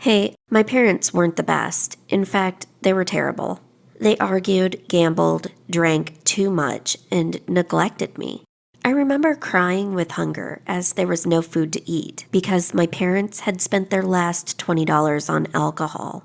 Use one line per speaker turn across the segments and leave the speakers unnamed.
Hey, my parents weren't the best. In fact, they were terrible. They argued, gambled, drank too much, and neglected me. I remember crying with hunger as there was no food to eat because my parents had spent their last $20 on alcohol.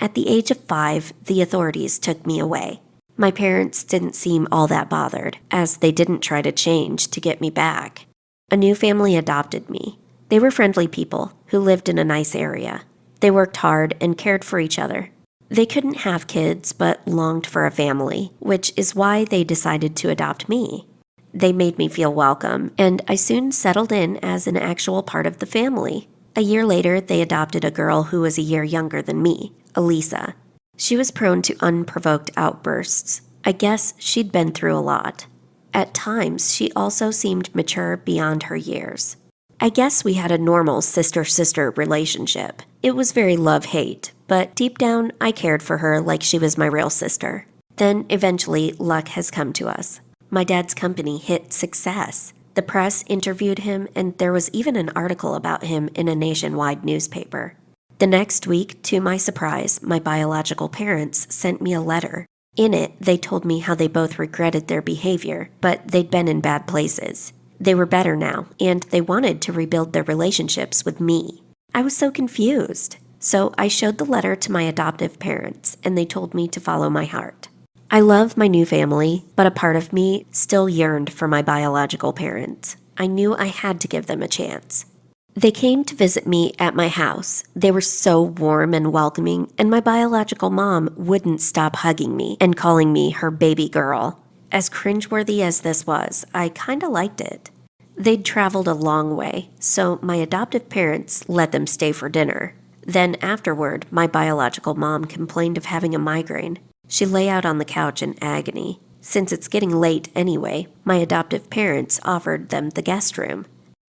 At the age of 5, the authorities took me away. My parents didn't seem all that bothered, as they didn't try to change to get me back. A new family adopted me. They were friendly people who lived in a nice area. They worked hard and cared for each other. They couldn't have kids but longed for a family, which is why they decided to adopt me. They made me feel welcome, and I soon settled in as an actual part of the family. A year later, they adopted a girl who was a year younger than me, Elisa. She was prone to unprovoked outbursts. I guess she'd been through a lot. At times, she also seemed mature beyond her years. I guess we had a normal sister-sister relationship. It was very love-hate, but deep down, I cared for her like she was my real sister. Then, eventually, luck has come to us. My dad's company hit success. The press interviewed him, and there was even an article about him in a nationwide newspaper. The next week, to my surprise, my biological parents sent me a letter. In it, they told me how they both regretted their behavior, but they'd been in bad places. They were better now, and they wanted to rebuild their relationships with me. I was so confused. So I showed the letter to my adoptive parents, and they told me to follow my heart. I love my new family, but a part of me still yearned for my biological parents. I knew I had to give them a chance. They came to visit me at my house. They were so warm and welcoming, and my biological mom wouldn't stop hugging me and calling me her baby girl. As cringeworthy as this was, I kinda liked it. They'd traveled a long way, so my adoptive parents let them stay for dinner. Then afterward, my biological mom complained of having a migraine. She lay out on the couch in agony. Since it's getting late anyway, my adoptive parents offered them the guest room.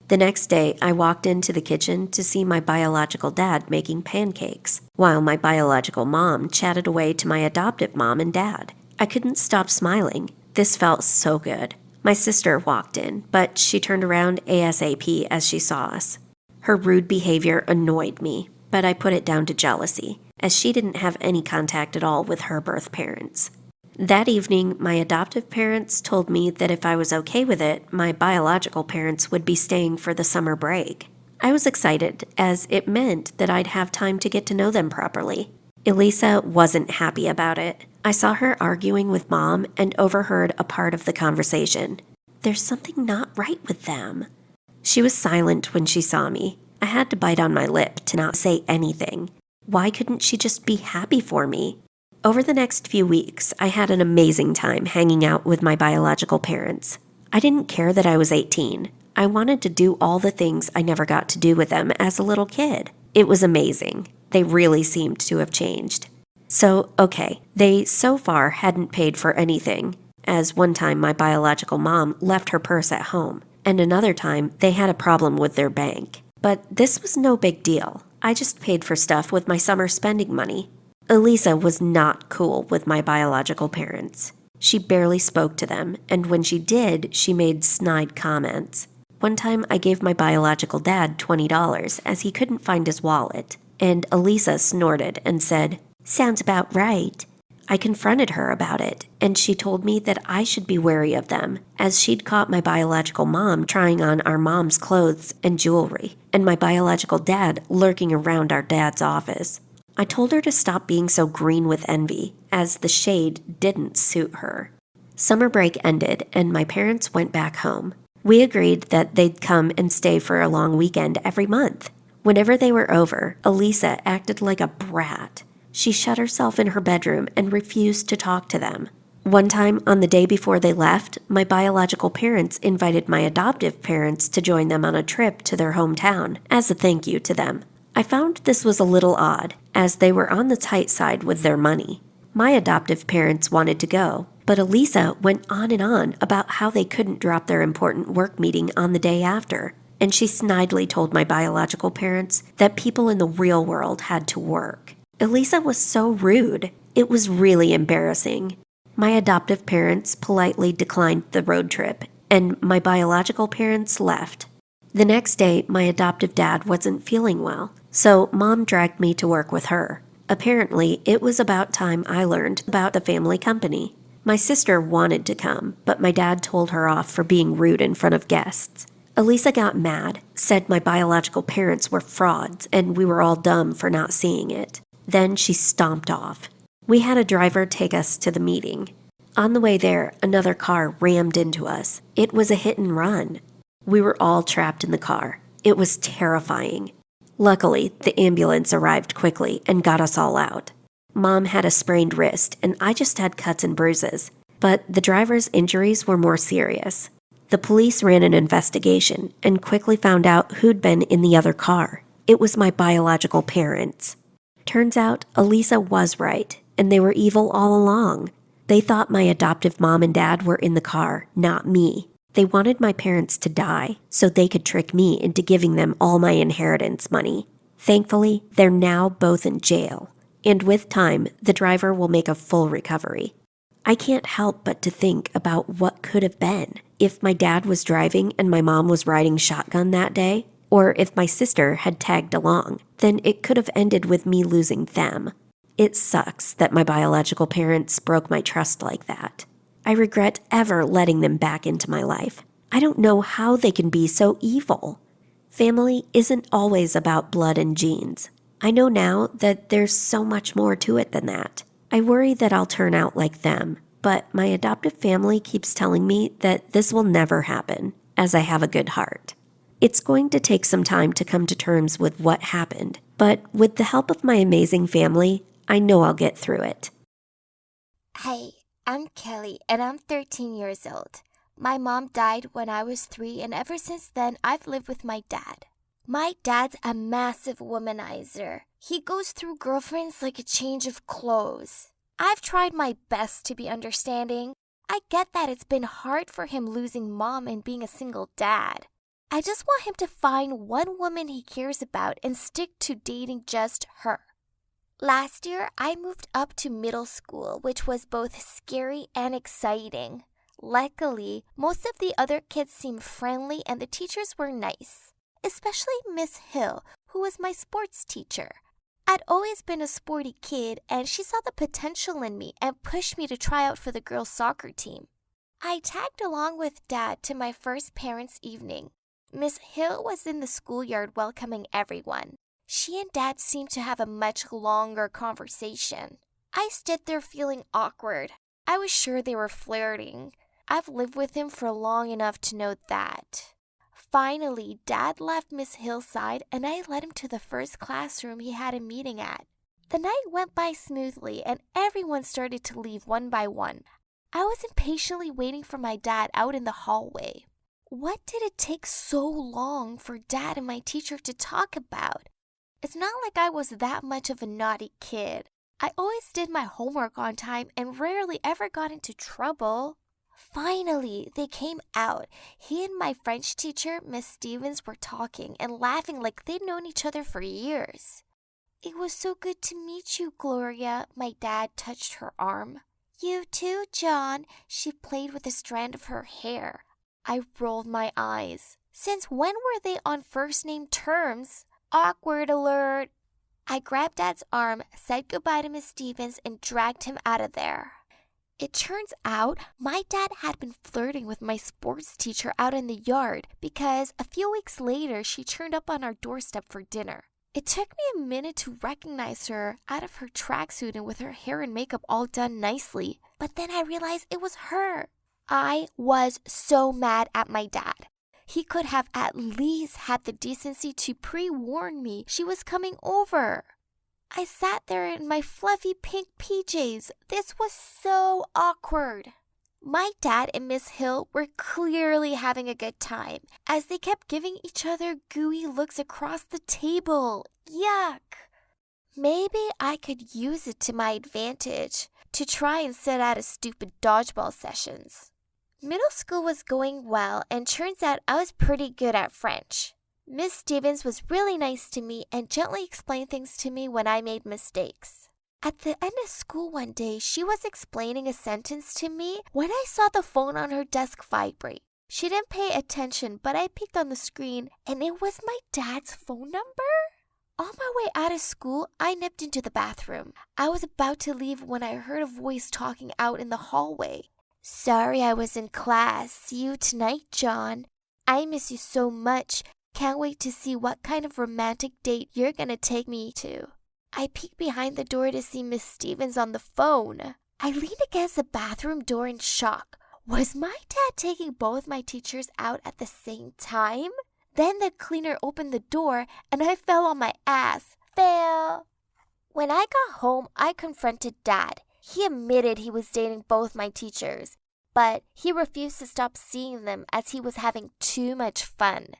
The next day, I walked into the kitchen to see my biological dad making pancakes, while my biological mom chatted away to my adoptive mom and dad. I couldn't stop smiling. This felt so good. My sister walked in, but she turned around ASAP as she saw us. Her rude behavior annoyed me, but I put it down to jealousy, as she didn't have any contact at all with her birth parents. That evening, my adoptive parents told me that if I was okay with it, my biological parents would be staying for the summer break. I was excited, as it meant that I'd have time to get to know them properly. Elisa wasn't happy about it. I saw her arguing with Mom and overheard a part of the conversation. There's something not right with them. She was silent when she saw me. I had to bite on my lip to not say anything. Why couldn't she just be happy for me? Over the next few weeks, I had an amazing time hanging out with my biological parents. I didn't care that I was 18. I wanted to do all the things I never got to do with them as a little kid. It was amazing. They really seemed to have changed. So, okay, they so far hadn't paid for anything, as one time my biological mom left her purse at home, and another time they had a problem with their bank. But this was no big deal. I just paid for stuff with my summer spending money. Elisa was not cool with my biological parents. She barely spoke to them, and when she did, she made snide comments. One time I gave my biological dad $20 as he couldn't find his wallet, and Elisa snorted and said, "Sounds about right." I confronted her about it, and she told me that I should be wary of them, as she'd caught my biological mom trying on our mom's clothes and jewelry, and my biological dad lurking around our dad's office. I told her to stop being so green with envy, as the shade didn't suit her. Summer break ended, and my parents went back home. We agreed that they'd come and stay for a long weekend every month. Whenever they were over, Elisa acted like a brat. She shut herself in her bedroom and refused to talk to them. One time, on the day before they left, my biological parents invited my adoptive parents to join them on a trip to their hometown as a thank you to them. I found this was a little odd, as they were on the tight side with their money. My adoptive parents wanted to go, but Elisa went on and on about how they couldn't drop their important work meeting on the day after, and she snidely told my biological parents that people in the real world had to work. Elisa was so rude. It was really embarrassing. My adoptive parents politely declined the road trip, and my biological parents left. The next day, my adoptive dad wasn't feeling well, So Mom dragged me to work with her. Apparently, it was about time I learned about the family company. My sister wanted to come, but my dad told her off for being rude in front of guests. Elisa got mad, said my biological parents were frauds and we were all dumb for not seeing it. Then she stomped off. We had a driver take us to the meeting. On the way there, another car rammed into us. It was a hit and run. We were all trapped in the car. It was terrifying. Luckily, the ambulance arrived quickly and got us all out. Mom had a sprained wrist, and I just had cuts and bruises. But the driver's injuries were more serious. The police ran an investigation and quickly found out who'd been in the other car. It was my biological parents. Turns out, Elisa was right, and they were evil all along. They thought my adoptive mom and dad were in the car, not me. They wanted my parents to die so they could trick me into giving them all my inheritance money. Thankfully, they're now both in jail. And with time, the driver will make a full recovery. I can't help but to think about what could have been if my dad was driving and my mom was riding shotgun that day, or if my sister had tagged along. Then it could have ended with me losing them. It sucks that my biological parents broke my trust like that. I regret ever letting them back into my life. I don't know how they can be so evil. Family isn't always about blood and genes. I know now that there's so much more to it than that. I worry that I'll turn out like them, but my adoptive family keeps telling me that this will never happen, as I have a good heart. It's going to take some time to come to terms with what happened, but with the help of my amazing family, I know I'll get through it.
Hey, I'm Kelly, and I'm 13 years old. My mom died when I was 3, and ever since then, I've lived with my dad. My dad's a massive womanizer. He goes through girlfriends like a change of clothes. I've tried my best to be understanding. I get that it's been hard for him losing mom and being a single dad. I just want him to find one woman he cares about and stick to dating just her. Last year, I moved up to middle school, which was both scary and exciting. Luckily, most of the other kids seemed friendly and the teachers were nice, especially Miss Hill, who was my sports teacher. I'd always been a sporty kid, and she saw the potential in me and pushed me to try out for the girls' soccer team. I tagged along with Dad to my first parents' evening. Miss Hill was in the schoolyard welcoming everyone. She and Dad seemed to have a much longer conversation. I stood there feeling awkward. I was sure they were flirting. I've lived with him for long enough to know that. Finally, Dad left Miss Hill's side and I led him to the first classroom he had a meeting at. The night went by smoothly and everyone started to leave one by one. I was impatiently waiting for my dad out in the hallway. What did it take so long for Dad and my teacher to talk about? It's not like I was that much of a naughty kid. I always did my homework on time and rarely ever got into trouble. Finally, they came out. He and my French teacher, Miss Stevens, were talking and laughing like they'd known each other for years. It was so good to meet you, Gloria. My dad touched her arm. You too, John. She played with a strand of her hair. I rolled my eyes. Since when were they on first-name terms? Awkward alert. I grabbed Dad's arm, said goodbye to Miss Stevens, and dragged him out of there. It turns out my dad had been flirting with my sports teacher out in the yard because a few weeks later she turned up on our doorstep for dinner. It took me a minute to recognize her out of her tracksuit and with her hair and makeup all done nicely, but then I realized it was her. I was so mad at my dad. He could have at least had the decency to pre-warn me she was coming over. I sat there in my fluffy pink PJs. This was so awkward. My dad and Miss Hill were clearly having a good time as they kept giving each other gooey looks across the table. Yuck. Maybe I could use it to my advantage to try and sit out of stupid dodgeball sessions. Middle school was going well, and turns out I was pretty good at French. Miss Stevens was really nice to me and gently explained things to me when I made mistakes. At the end of school one day, she was explaining a sentence to me when I saw the phone on her desk vibrate. She didn't pay attention, but I peeked on the screen, and it was my dad's phone number. On my way out of school, I nipped into the bathroom. I was about to leave when I heard a voice talking out in the hallway. "Sorry I was in class. See you tonight, John. I miss you so much. Can't wait to see what kind of romantic date you're gonna take me to." I peeked behind the door to see Miss Stevens on the phone. I leaned against the bathroom door in shock. Was my dad taking both my teachers out at the same time? Then the cleaner opened the door and I fell on my ass. Fail! When I got home, I confronted Dad. He admitted he was dating both my teachers, but he refused to stop seeing them as he was having too much fun.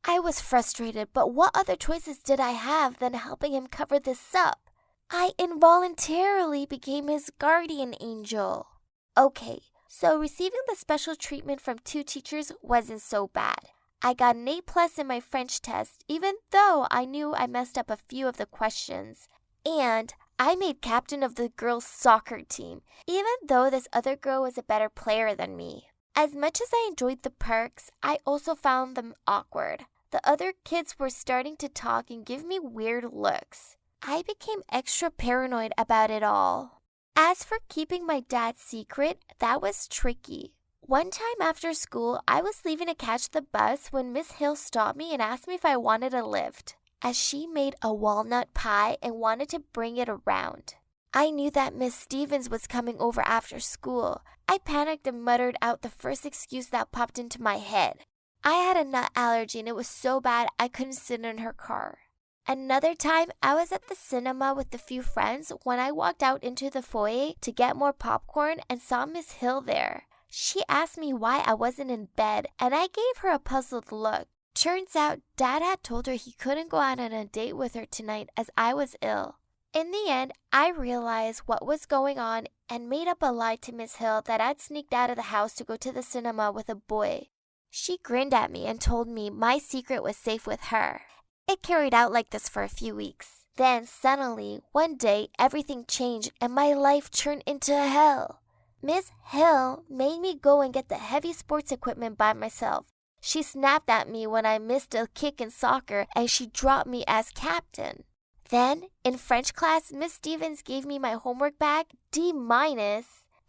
I was frustrated, but what other choices did I have than helping him cover this up? I involuntarily became his guardian angel. Okay, so receiving the special treatment from 2 teachers wasn't so bad. I got an A+ in my French test, even though I knew I messed up a few of the questions. And I made captain of the girls' soccer team, even though this other girl was a better player than me. As much as I enjoyed the perks, I also found them awkward. The other kids were starting to talk and give me weird looks. I became extra paranoid about it all. As for keeping my dad's secret, that was tricky. One time after school, I was leaving to catch the bus when Miss Hill stopped me and asked me if I wanted a lift, as she made a walnut pie and wanted to bring it around. I knew that Miss Stevens was coming over after school. I panicked and muttered out the first excuse that popped into my head. I had a nut allergy and it was so bad I couldn't sit in her car. Another time, I was at the cinema with a few friends when I walked out into the foyer to get more popcorn and saw Miss Hill there. She asked me why I wasn't in bed, and I gave her a puzzled look. Turns out Dad had told her he couldn't go out on a date with her tonight as I was ill. In the end, I realized what was going on and made up a lie to Miss Hill that I'd sneaked out of the house to go to the cinema with a boy. She grinned at me and told me my secret was safe with her. It carried out like this for a few weeks. Then suddenly, one day, everything changed and my life turned into hell. Miss Hill made me go and get the heavy sports equipment by myself. She snapped at me when I missed a kick in soccer and she dropped me as captain. Then, in French class, Miss Stevens gave me my homework back, D-.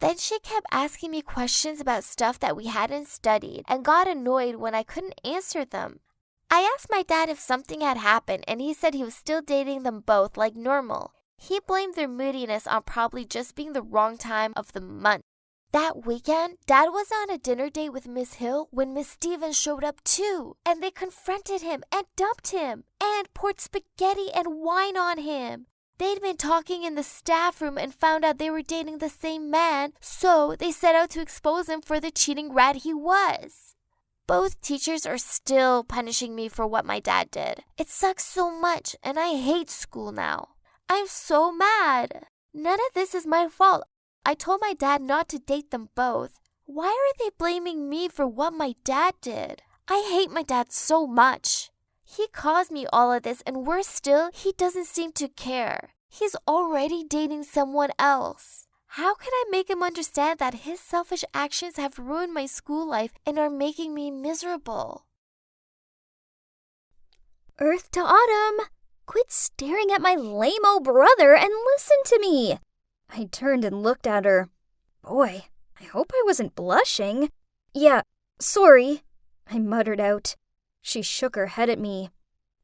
Then she kept asking me questions about stuff that we hadn't studied and got annoyed when I couldn't answer them. I asked my dad if something had happened and he said he was still dating them both like normal. He blamed their moodiness on probably just being the wrong time of the month. That weekend, Dad was on a dinner date with Miss Hill when Miss Stevens showed up too, and they confronted him and dumped him and poured spaghetti and wine on him. They'd been talking in the staff room and found out they were dating the same man, so they set out to expose him for the cheating rat he was. Both teachers are still punishing me for what my dad did. It sucks so much, and I hate school now. I'm so mad. None of this is my fault. I told my dad not to date them both. Why are they blaming me for what my dad did? I hate my dad so much. He caused me all of this, and worse still, he doesn't seem to care. He's already dating someone else. How can I make him understand that his selfish actions have ruined my school life and are making me miserable?
Earth to Autumn, quit staring at my lame-o brother and listen to me. I turned and looked at her. Boy, I hope I wasn't blushing. Yeah, sorry, I muttered out. She shook her head at me.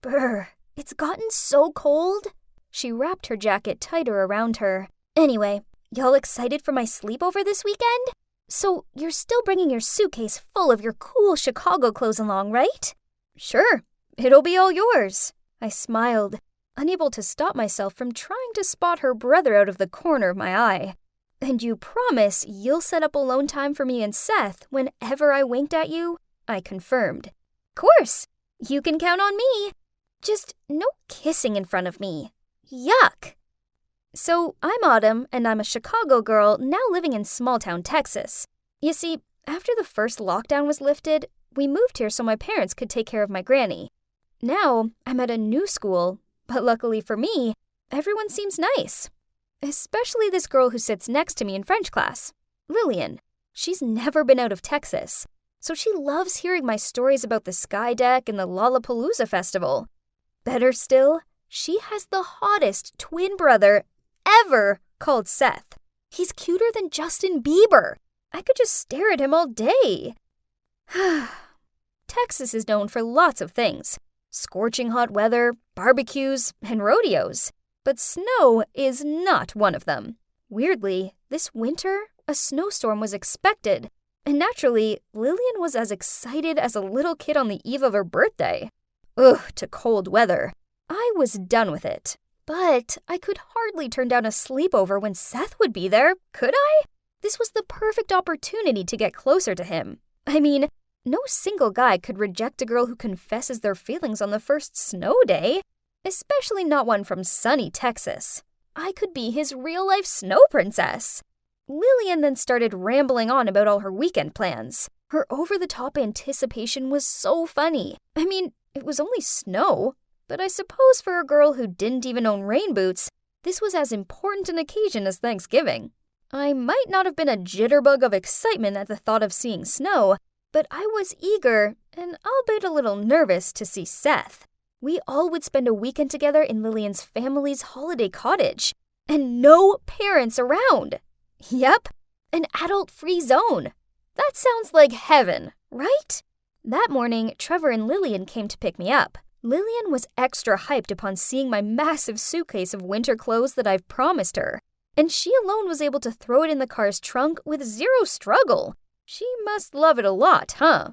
Brr, it's gotten so cold. She wrapped her jacket tighter around her. Anyway, y'all excited for my sleepover this weekend? So you're still bringing your suitcase full of your cool Chicago clothes along, right? Sure, it'll be all yours. I smiled, unable to stop myself from trying to spot her brother out of the corner of my eye. And you promise you'll set up alone time for me and Seth whenever I winked at you? I confirmed. Course, you can count on me. Just no kissing in front of me. Yuck. So I'm Autumn, and I'm a Chicago girl now living in small-town Texas. You see, after the first lockdown was lifted, we moved here so my parents could take care of my granny. Now I'm at a new school, but luckily for me, everyone seems nice. Especially this girl who sits next to me in French class, Lillian. She's never been out of Texas, so she loves hearing my stories about the Sky Deck and the Lollapalooza Festival. Better still, she has the hottest twin brother ever called Seth. He's cuter than Justin Bieber. I could just stare at him all day. Texas is known for lots of things. Scorching hot weather, barbecues, and rodeos. But snow is not one of them. Weirdly, this winter, a snowstorm was expected. And naturally, Lillian was as excited as a little kid on the eve of her birthday. Ugh, to cold weather. I was done with it. But I could hardly turn down a sleepover when Seth would be there, could I? This was the perfect opportunity to get closer to him. I mean, no single guy could reject a girl who confesses their feelings on the first snow day, especially not one from sunny Texas. I could be his real-life snow princess. Lillian then started rambling on about all her weekend plans. Her over-the-top anticipation was so funny. I mean, it was only snow, but I suppose for a girl who didn't even own rain boots, this was as important an occasion as Thanksgiving. I might not have been a jitterbug of excitement at the thought of seeing snow, but I was eager, and albeit a little nervous, to see Seth. We all would spend a weekend together in Lillian's family's holiday cottage, and no parents around. Yep, an adult-free zone. That sounds like heaven, right? That morning, Trevor and Lillian came to pick me up. Lillian was extra hyped upon seeing my massive suitcase of winter clothes that I've promised her, and she alone was able to throw it in the car's trunk with zero struggle. She must love it a lot, huh?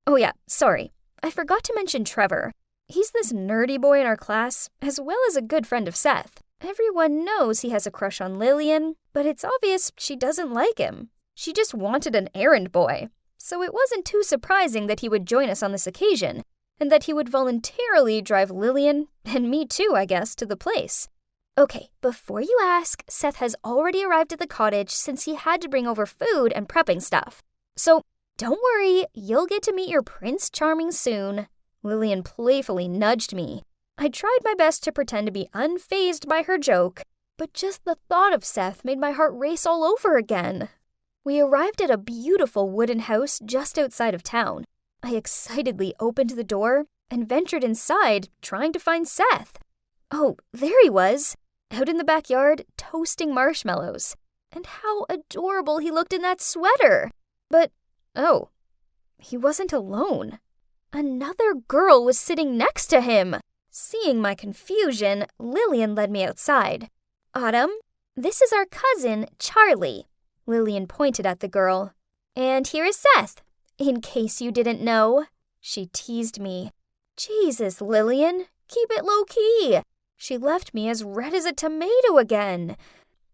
Oh yeah, sorry. I forgot to mention Trevor. He's this nerdy boy in our class, as well as a good friend of Seth. Everyone knows he has a crush on Lillian, but it's obvious she doesn't like him. She just wanted an errand boy. So it wasn't too surprising that he would join us on this occasion, and that he would voluntarily drive Lillian, and me too, I guess, to the place. Okay, before you ask, Seth has already arrived at the cottage since he had to bring over food and prepping stuff. So don't worry, you'll get to meet your Prince Charming soon. Lillian playfully nudged me. I tried my best to pretend to be unfazed by her joke, but just the thought of Seth made my heart race all over again. We arrived at a beautiful wooden house just outside of town. I excitedly opened the door and ventured inside, trying to find Seth. Oh, there he was, out in the backyard, toasting marshmallows. And how adorable he looked in that sweater. But, oh, he wasn't alone. Another girl was sitting next to him. Seeing my confusion, Lillian led me outside. Autumn, this is our cousin, Charlie. Lillian pointed at the girl. And here is Seth, in case you didn't know. She teased me. Jesus, Lillian, keep it low-key. She left me as red as a tomato again.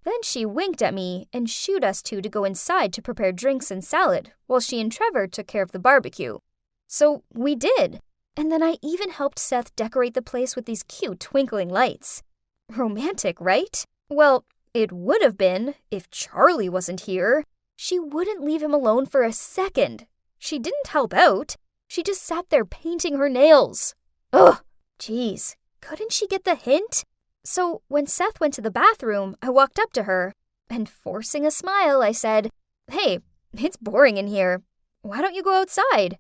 Then she winked at me and shooed us two to go inside to prepare drinks and salad, while she and Trevor took care of the barbecue. So we did. And then I even helped Seth decorate the place with these cute twinkling lights. Romantic, right? Well, it would have been if Charlie wasn't here. She wouldn't leave him alone for a second. She didn't help out. She just sat there painting her nails. Ugh, geez, couldn't she get the hint? So when Seth went to the bathroom, I walked up to her, and forcing a smile, I said, "Hey, it's boring in here. Why don't you go outside?"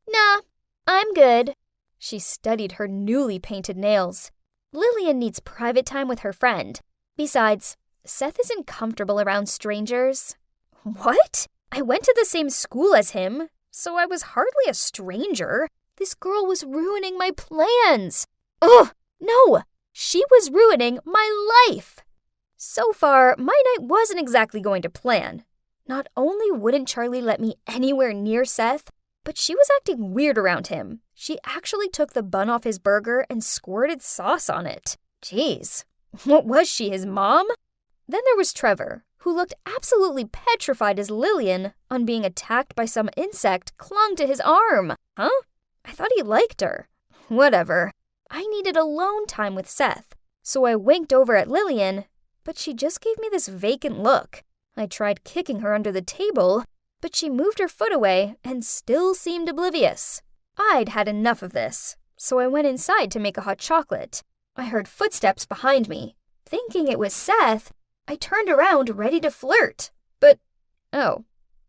"Nah, I'm good." She studied her newly painted nails. Lillian needs private time with her friend. Besides, Seth isn't comfortable around strangers. What? I went to the same school as him, so I was hardly a stranger. This girl was ruining my plans. Ugh, no, she was ruining my life. So far, my night wasn't exactly going to plan. Not only wouldn't Charlie let me anywhere near Seth, but she was acting weird around him. She actually took the bun off his burger and squirted sauce on it. Jeez, what was she, his mom? Then there was Trevor, who looked absolutely petrified as Lillian, on being attacked by some insect, clung to his arm. Huh? I thought he liked her. Whatever. I needed alone time with Seth, so I winked over at Lillian, but she just gave me this vacant look. I tried kicking her under the table, but she moved her foot away and still seemed oblivious. I'd had enough of this, so I went inside to make a hot chocolate. I heard footsteps behind me. Thinking it was Seth, I turned around ready to flirt. But, oh,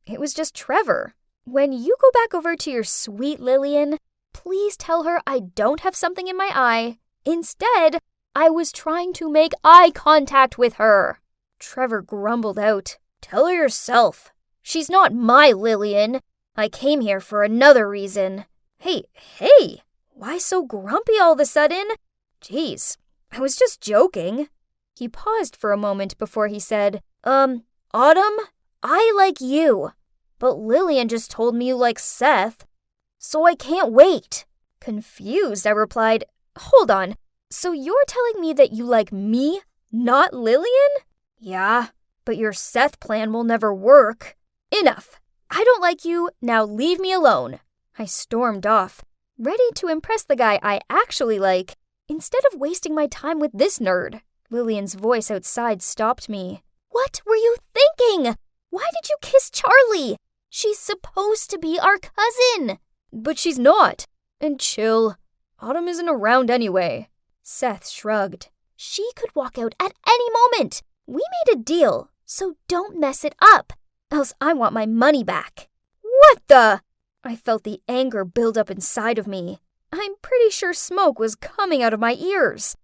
it was just Trevor. When you go back over to your sweet Lillian, please tell her I don't have something in my eye Instead, I was trying to make eye contact with her. Trevor grumbled out, "Tell her yourself. She's not my Lillian. I came here for another reason." Hey, why so grumpy all of a sudden? Jeez, I was just joking. He paused for a moment before he said, Autumn, I like you, but Lillian just told me you like Seth, so I can't wait. Confused, I replied, Hold on, so you're telling me that you like me, not Lillian? Yeah, but your Seth plan will never work. Enough. I don't like you, now leave me alone. I stormed off, ready to impress the guy I actually like, instead of wasting my time with this nerd. Lillian's voice outside stopped me. What were you thinking? Why did you kiss Charlie? She's supposed to be our cousin. But she's not. And chill. Autumn isn't around anyway. Seth shrugged. She could walk out at any moment. We made a deal, so don't mess it up, else I want my money back. What the? I felt the anger build up inside of me. I'm pretty sure smoke was coming out of my ears.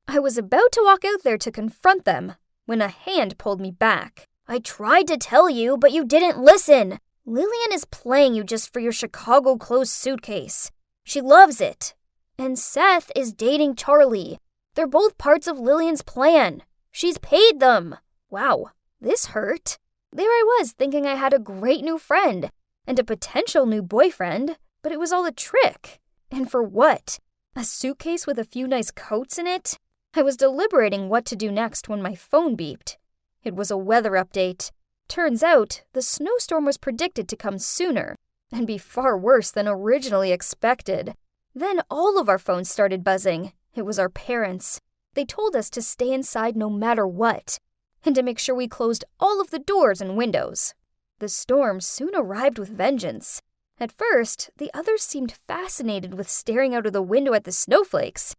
I was about to walk out there to confront them when a hand pulled me back. I tried to tell you, but you didn't listen. Lillian is playing you just for your Chicago closed suitcase. She loves it. And Seth is dating Charlie. They're both parts of Lillian's plan. She's paid them. Wow, this hurt. There I was thinking I had a great new friend and a potential new boyfriend, but it was all a trick. And for what? A suitcase with a few nice coats in it? I was deliberating what to do next when my phone beeped. It was a weather update. Turns out, the snowstorm was predicted to come sooner and be far worse than originally expected. Then all of our phones started buzzing. It was our parents. They told us to stay inside no matter what, and to make sure we closed all of the doors and windows. The storm soon arrived with vengeance. At first, the others seemed fascinated with staring out of the window at the snowflakes.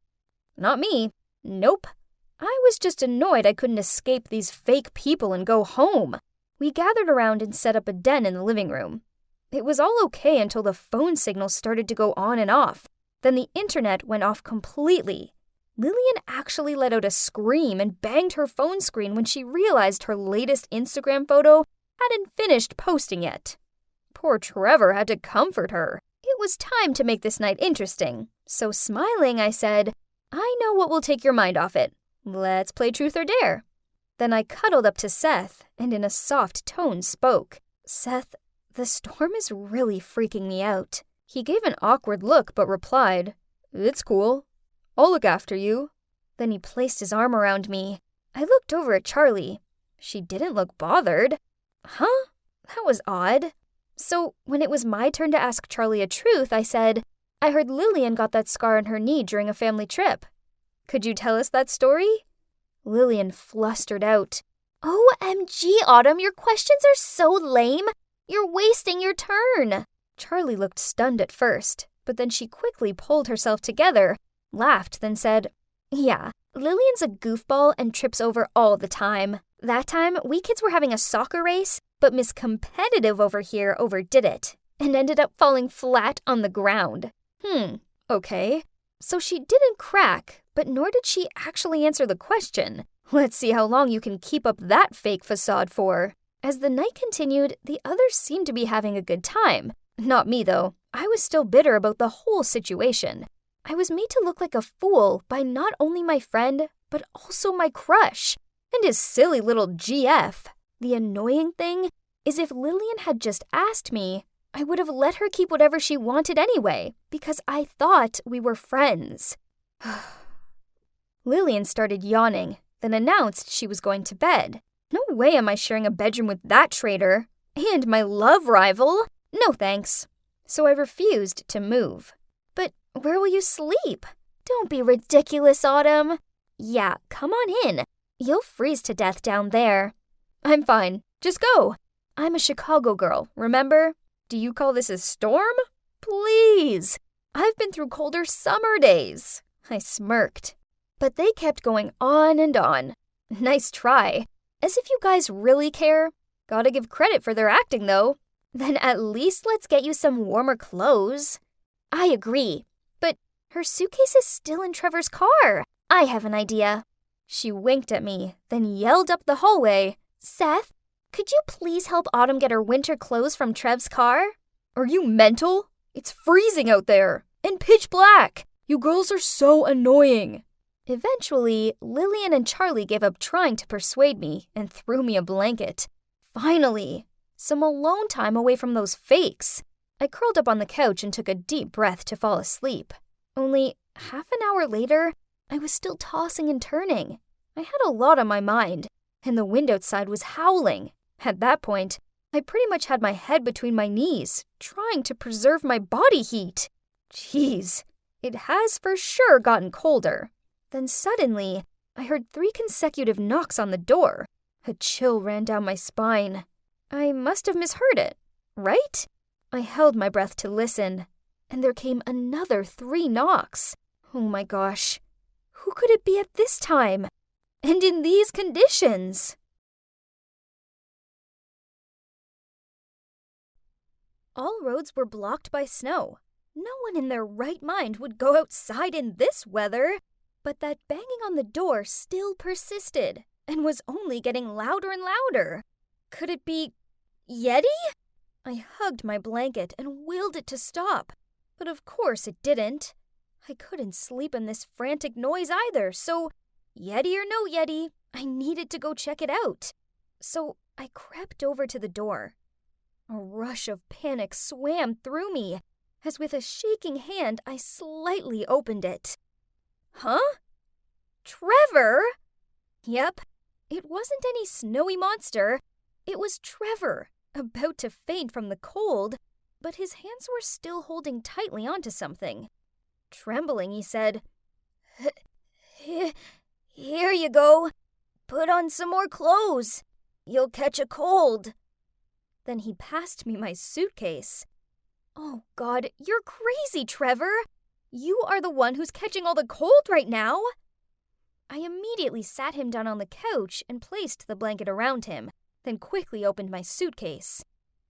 Not me. Nope. I was just annoyed I couldn't escape these fake people and go home. We gathered around and set up a den in the living room. It was all okay until the phone signal started to go on and off. Then the internet went off completely. Lillian actually let out a scream and banged her phone screen when she realized her latest Instagram photo hadn't finished posting yet. Poor Trevor had to comfort her. It was time to make this night interesting. So smiling, I said, I know what will take your mind off it. Let's play truth or dare. Then I cuddled up to Seth and in a soft tone spoke. Seth, the storm is really freaking me out. He gave an awkward look but replied, It's cool. I'll look after you. Then he placed his arm around me. I looked over at Charlie. She didn't look bothered. Huh? That was odd. So when it was my turn to ask Charlie a truth, I said, I heard Lillian got that scar on her knee during a family trip. Could you tell us that story? Lillian flustered out. OMG, Autumn, your questions are so lame. You're wasting your turn. Charlie looked stunned at first, but then she quickly pulled herself together, laughed, then said, Yeah, Lillian's a goofball and trips over all the time. That time, we kids were having a soccer race, but Miss Competitive over here overdid it and ended up falling flat on the ground. Okay. So she didn't crack, but nor did she actually answer the question. Let's see how long you can keep up that fake facade for. As the night continued, the others seemed to be having a good time. Not me, though. I was still bitter about the whole situation. I was made to look like a fool by not only my friend, but also my crush, and his silly little GF. The annoying thing is if Lillian had just asked me, I would have let her keep whatever she wanted anyway, because I thought we were friends. Lillian started yawning, then announced she was going to bed. No way am I sharing a bedroom with that traitor. And my love rival. No thanks. So I refused to move. But where will you sleep? Don't be ridiculous, Autumn. Yeah, come on in. You'll freeze to death down there. I'm fine. Just go. I'm a Chicago girl, remember? Do you call this a storm? Please. I've been through colder summer days. I smirked. But they kept going on and on. Nice try. As if you guys really care. Gotta give credit for their acting, though. Then at least let's get you some warmer clothes. I agree. But Her suitcase is still in Trevor's car. I have an idea. She winked at me, then yelled up the hallway, Seth, could you please help Autumn get her winter clothes from Trev's car? Are you mental? It's freezing out there, and pitch black. You girls are so annoying. Eventually, Lillian and Charlie gave up trying to persuade me and threw me a blanket. Finally, some alone time away from those fakes. I curled up on the couch and took a deep breath to fall asleep. Only half an hour later, I was still tossing and turning. I had a lot on my mind, and the wind outside was howling. At that point, I pretty much had my head between my knees, trying to preserve my body heat. Jeez, it has for sure gotten colder. Then suddenly, I heard 3 consecutive knocks on the door. A chill ran down my spine. I must have misheard it, right? I held my breath to listen, and there came another 3 knocks. Oh my gosh, who could it be at this time? And in these conditions? All roads were blocked by snow. No one in their right mind would go outside in this weather. But that banging on the door still persisted and was only getting louder and louder. Could it be Yeti? I hugged my blanket and willed it to stop. But of course it didn't. I couldn't sleep in this frantic noise either, so Yeti or no Yeti, I needed to go check it out. So I crept over to the door. A rush of panic swam through me, as with a shaking hand I slightly opened it. Huh? Trevor? Yep, it wasn't any snowy monster. It was Trevor, about to faint from the cold, but his hands were still holding tightly onto something. Trembling, he said, Here you go. Put on some more clothes. You'll catch a cold. Then he passed me my suitcase. Oh God, you're crazy, Trevor. You are the one who's catching all the cold right now. I immediately sat him down on the couch and placed the blanket around him, then quickly opened my suitcase.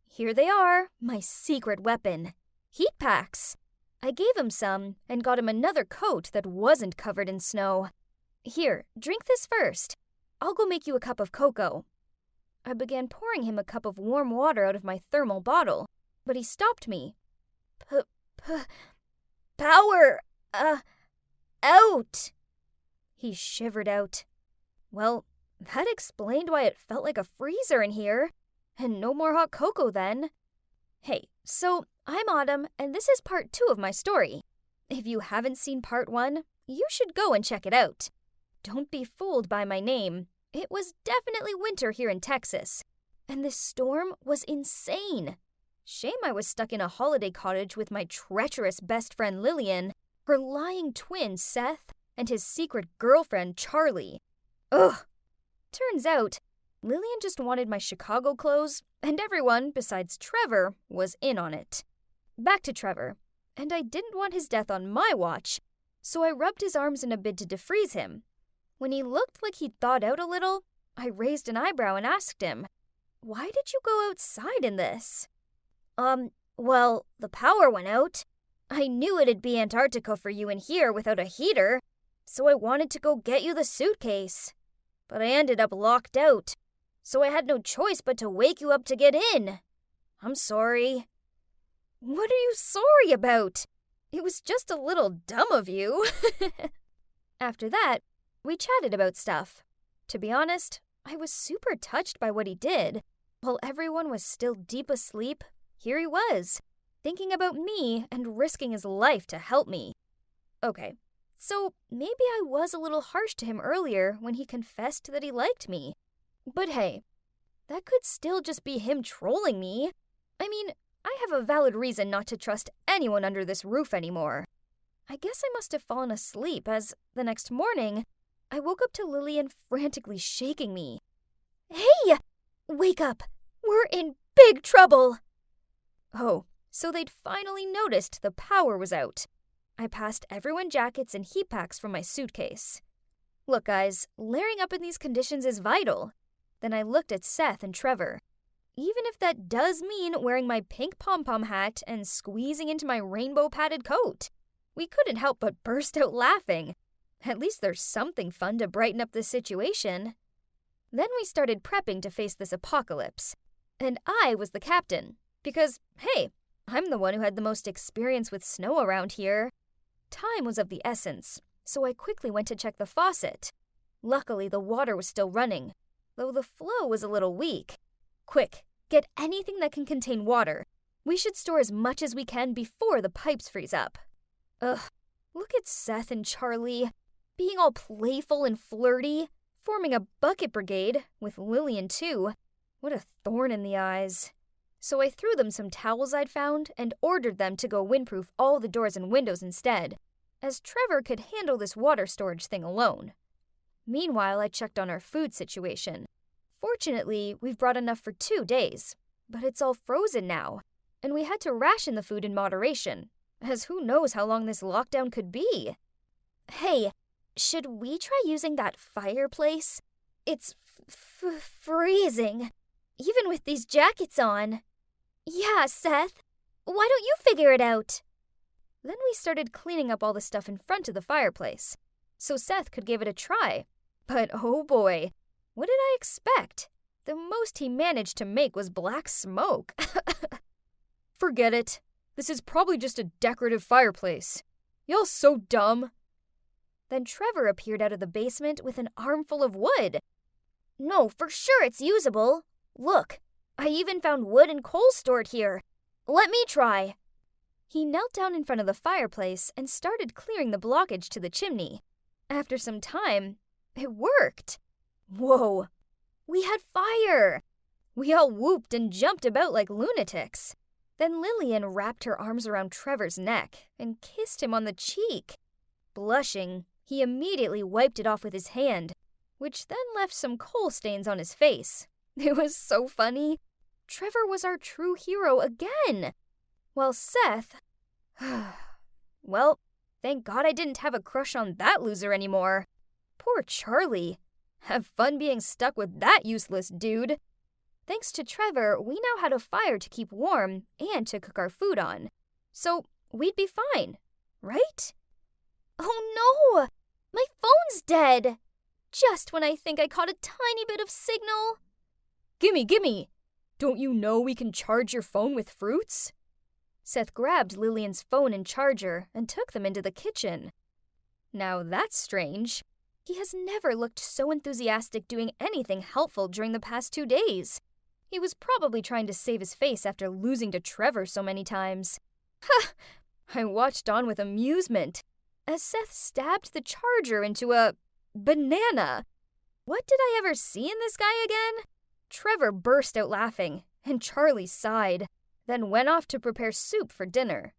Here they are, my secret weapon, heat packs. I gave him some and got him another coat that wasn't covered in snow. Here, drink this first. I'll go make you a cup of cocoa. I began pouring him a cup of warm water out of my thermal bottle, but he stopped me. Power, out. He shivered out. Well, that explained why it felt like a freezer in here. And no more hot cocoa then. Hey, so I'm Autumn, and this is part 2 of my story. If you haven't seen part 1, you should go and check it out. Don't be fooled by my name. It was definitely winter here in Texas. And this storm was insane. Shame I was stuck in a holiday cottage with my treacherous best friend Lillian, her lying twin Seth, and his secret girlfriend Charlie. Ugh! Turns out, Lillian just wanted my Chicago clothes, and everyone, besides Trevor, was in on it. Back to Trevor, and I didn't want his death on my watch, so I rubbed his arms in a bid to defreeze him. When he looked like he'd thawed out a little, I raised an eyebrow and asked him, "Why did you go outside in this?" Well, the power went out. I knew it'd be Antarctica for you in here without a heater, so I wanted to go get you the suitcase. But I ended up locked out, so I had no choice but to wake you up to get in. I'm sorry. What are you sorry about? It was just a little dumb of you. After that, we chatted about stuff. To be honest, I was super touched by what he did. While everyone was still deep asleep, here he was, thinking about me and risking his life to help me. Okay, so maybe I was a little harsh to him earlier when he confessed that he liked me. But hey, that could still just be him trolling me. I mean, I have a valid reason not to trust anyone under this roof anymore. I guess I must have fallen asleep as, the next morning, I woke up to Lillian frantically shaking me. Hey! Wake up! We're in big trouble! Oh, so they'd finally noticed the power was out. I passed everyone jackets and heat packs from my suitcase. Look, guys, layering up in these conditions is vital. Then I looked at Seth and Trevor. Even if that does mean wearing my pink pom-pom hat and squeezing into my rainbow padded coat, We couldn't help but burst out laughing. At least there's something fun to brighten up the situation. Then we started prepping to face this apocalypse. And I was the captain, because, hey, I'm the one who had the most experience with snow around here. Time was of the essence, so I quickly went to check the faucet. Luckily, the water was still running, though the flow was a little weak. Quick, get anything that can contain water. We should store as much as we can before the pipes freeze up. Ugh, look at Seth and Charlie, being all playful and flirty, forming a bucket brigade, with Lillian too. What a thorn in the eyes. So I threw them some towels I'd found and ordered them to go windproof all the doors and windows instead, as Trevor could handle this water storage thing alone. Meanwhile, I checked on our food situation. Fortunately, we've brought enough for 2 days, but it's all frozen now, and we had to ration the food in moderation, as who knows how long this lockdown could be. Hey, should we try using that fireplace? It's freezing, even with these jackets on. Yeah, Seth, why don't you figure it out? Then we started cleaning up all the stuff in front of the fireplace, so Seth could give it a try. But oh boy, what did I expect? The most he managed to make was black smoke. Forget it. This is probably just a decorative fireplace. Y'all so dumb. Then Trevor appeared out of the basement with an armful of wood. No, for sure it's usable. Look, I even found wood and coal stored here. Let me try. He knelt down in front of the fireplace and started clearing the blockage to the chimney. After some time, it worked. Whoa, we had fire. We all whooped and jumped about like lunatics. Then Lillian wrapped her arms around Trevor's neck and kissed him on the cheek. Blushing, he immediately wiped it off with his hand, which then left some coal stains on his face. It was so funny. Trevor was our true hero again. While Seth... Well, thank God I didn't have a crush on that loser anymore. Poor Charlie. Have fun being stuck with that useless dude. Thanks to Trevor, we now had a fire to keep warm and to cook our food on. So we'd be fine, right? Oh no! My phone's dead! Just when I think I caught a tiny bit of signal. Gimme! Don't you know we can charge your phone with fruits? Seth grabbed Lillian's phone and charger and took them into the kitchen. Now that's strange. He has never looked so enthusiastic doing anything helpful during the past 2 days. He was probably trying to save his face after losing to Trevor so many times. Ha! I watched on with amusement as Seth stabbed the charger into a banana. What did I ever see in this guy again? Trevor burst out laughing, and Charlie sighed, then went off to prepare soup for dinner.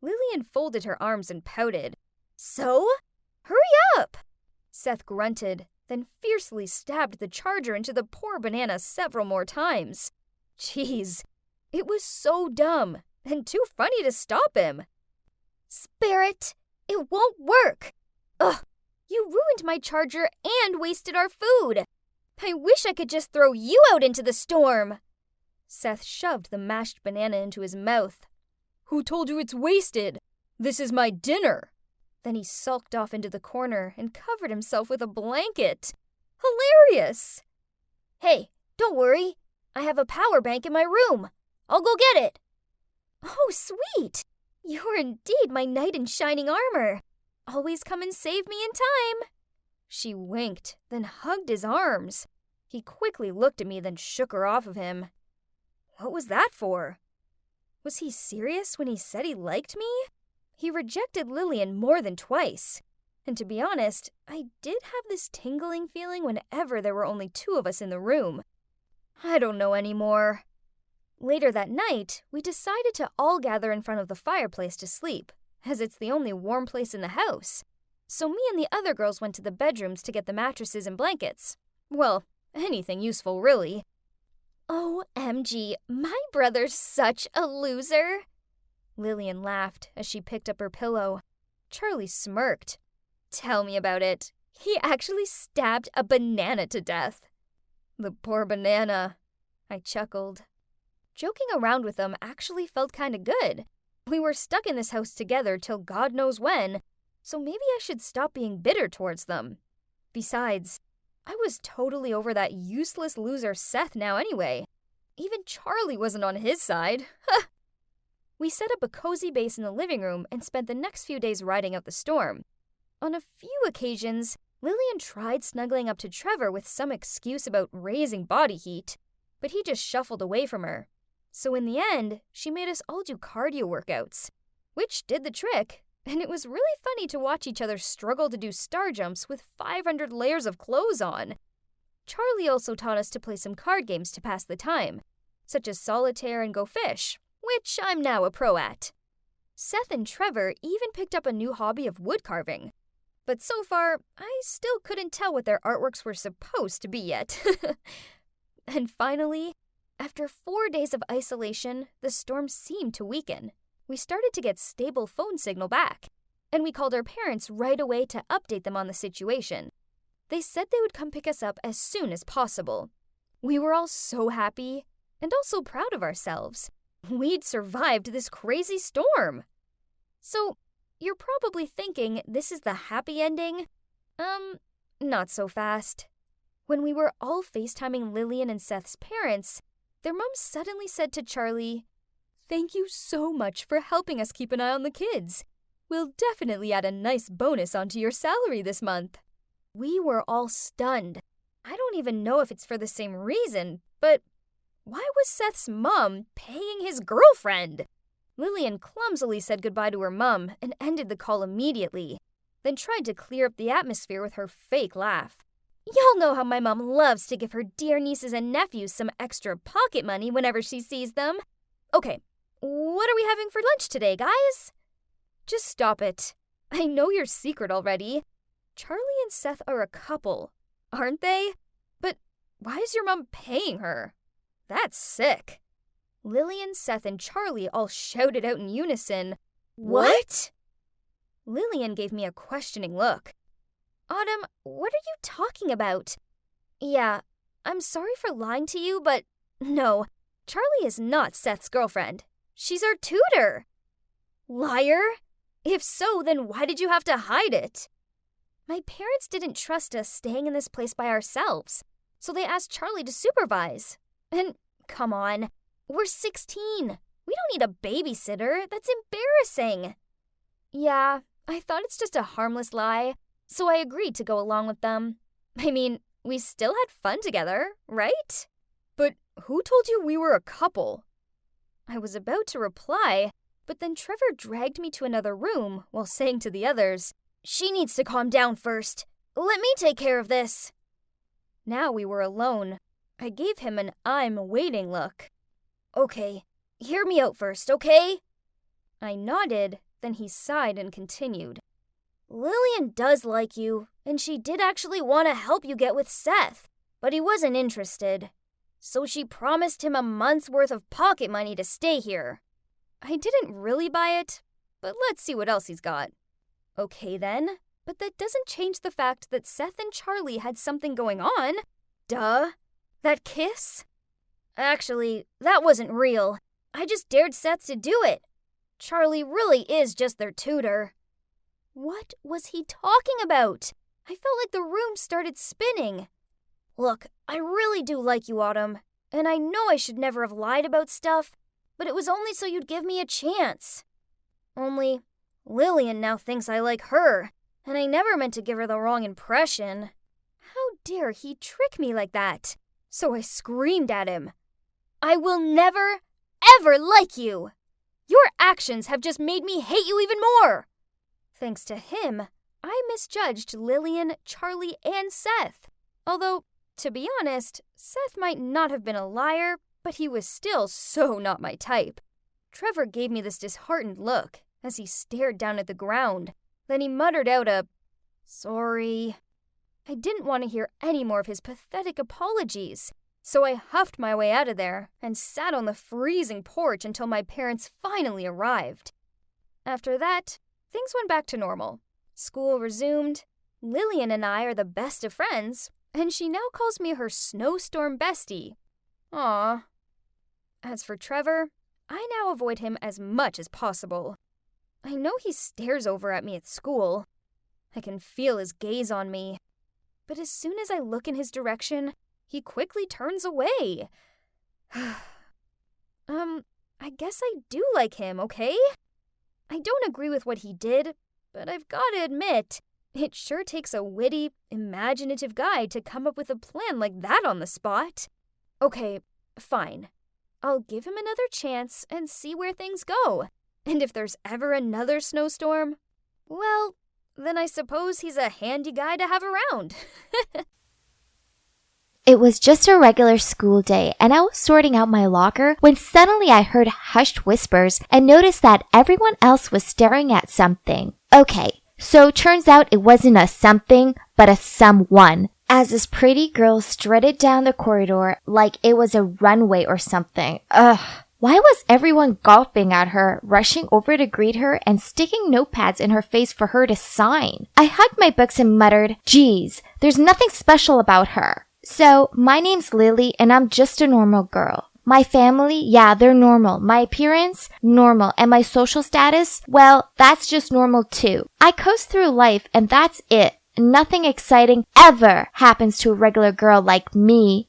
Lillian folded her arms and pouted. So? Hurry up! Seth grunted, then fiercely stabbed the charger into the poor banana several more times. Jeez, it was so dumb, and too funny to stop him. Spirit, it won't work! Ugh, you ruined my charger and wasted our food! I wish I could just throw you out into the storm! Seth shoved the mashed banana into his mouth. Who told you it's wasted? This is my dinner! Then he sulked off into the corner and covered himself with a blanket. Hilarious! Hey, don't worry. I have a power bank in my room. I'll go get it. Oh, sweet! You're indeed my knight in shining armor. Always come and save me in time. She winked, then hugged his arms. He quickly looked at me, then shook her off of him. What was that for? Was he serious when he said he liked me? He rejected Lillian more than twice. And to be honest, I did have this tingling feeling whenever there were only 2 of us in the room. I don't know anymore. Later that night, we decided to all gather in front of the fireplace to sleep, as it's the only warm place in the house. So me and the other girls went to the bedrooms to get the mattresses and blankets. Well, anything useful, really. OMG, my brother's such a loser. Lillian laughed as she picked up her pillow. Charlie smirked. Tell me about it. He actually stabbed a banana to death. The poor banana. I chuckled. Joking around with them actually felt kinda good. We were stuck in this house together till God knows when, so maybe I should stop being bitter towards them. Besides, I was totally over that useless loser Seth now anyway. Even Charlie wasn't on his side. We set up a cozy base in the living room and spent the next few days riding out the storm. On a few occasions, Lillian tried snuggling up to Trevor with some excuse about raising body heat, but he just shuffled away from her. So in the end, she made us all do cardio workouts, which did the trick, and it was really funny to watch each other struggle to do star jumps with 500 layers of clothes on. Charlie also taught us to play some card games to pass the time, such as solitaire and go fish, which I'm now a pro at. Seth and Trevor even picked up a new hobby of wood carving, but so far, I still couldn't tell what their artworks were supposed to be yet. And finally, after 4 days of isolation, the storm seemed to weaken. We started to get stable phone signal back, and we called our parents right away to update them on the situation. They said they would come pick us up as soon as possible. We were all so happy, and also proud of ourselves. We'd survived this crazy storm. So, you're probably thinking this is the happy ending? Not so fast. When we were all FaceTiming Lillian and Seth's parents, their mom suddenly said to Charlie, "Thank you so much for helping us keep an eye on the kids. We'll definitely add a nice bonus onto your salary this month." We were all stunned. I don't even know if it's for the same reason, but why was Seth's mom paying his girlfriend? Lillian clumsily said goodbye to her mom and ended the call immediately, then tried to clear up the atmosphere with her fake laugh. Y'all know how my mom loves to give her dear nieces and nephews some extra pocket money whenever she sees them. Okay, what are we having for lunch today, guys? Just stop it. I know your secret already. Charlie and Seth are a couple, aren't they? But why is your mom paying her? That's sick. Lillian, Seth, and Charlie all shouted out in unison, "What?" Lillian gave me a questioning look. "Autumn, what are you talking about?" "Yeah, I'm sorry for lying to you, but no, Charlie is not Seth's girlfriend. She's our tutor." "Liar? If so, then why did you have to hide it?" "My parents didn't trust us staying in this place by ourselves, so they asked Charlie to supervise. And come on, we're 16. We don't need a babysitter. That's embarrassing." "Yeah, I thought it's just a harmless lie, so I agreed to go along with them. I mean, we still had fun together, right?" "But who told you we were a couple?" I was about to reply, but then Trevor dragged me to another room while saying to the others, "She needs to calm down first. Let me take care of this." Now we were alone. I gave him an "I'm waiting" look. "Okay, hear me out first, okay?" I nodded, then he sighed and continued. "Lillian does like you, and she did actually want to help you get with Seth, but he wasn't interested. So she promised him a month's worth of pocket money to stay here." I didn't really buy it, but let's see what else he's got. Okay then, but that doesn't change the fact that Seth and Charlie had something going on. Duh. That kiss? Actually, that wasn't real. I just dared Seth to do it. Charlie really is just their tutor. What was he talking about? I felt like the room started spinning. Look, I really do like you, Autumn, and I know I should never have lied about stuff, but it was only so you'd give me a chance. Only, Lillian now thinks I like her, and I never meant to give her the wrong impression. How dare he trick me like that? So I screamed at him. "I will never, ever like you! Your actions have just made me hate you even more!" Thanks to him, I misjudged Lillian, Charlie, and Seth. Although, to be honest, Seth might not have been a liar, but he was still so not my type. Trevor gave me this disheartened look as he stared down at the ground. Then he muttered out a, "Sorry." I didn't want to hear any more of his pathetic apologies, so I huffed my way out of there and sat on the freezing porch until my parents finally arrived. After that, things went back to normal. School resumed. Lillian and I are the best of friends, and she now calls me her snowstorm bestie. Aw. As for Trevor, I now avoid him as much as possible. I know he stares over at me at school. I can feel his gaze on me. But as soon as I look in his direction, he quickly turns away. I guess I do like him, okay? I don't agree with what he did, but I've got to admit, it sure takes a witty, imaginative guy to come up with a plan like that on the spot. Okay, fine. I'll give him another chance and see where things go. And if there's ever another snowstorm, well, then I suppose he's a handy guy to have around.
It was just a regular school day, and I was sorting out my locker when suddenly I heard hushed whispers and noticed that everyone else was staring at something. Okay, so turns out it wasn't a something, but a someone, as this pretty girl strutted down the corridor like it was a runway or something. Ugh. Why was everyone gawping at her, rushing over to greet her, and sticking notepads in her face for her to sign? I hugged my books and muttered, geez, there's nothing special about her. So, my name's Lily, and I'm just a normal girl. My family, yeah, they're normal. My appearance, normal. And my social status, well, that's just normal too. I coast through life, and that's it. Nothing exciting ever happens to a regular girl like me.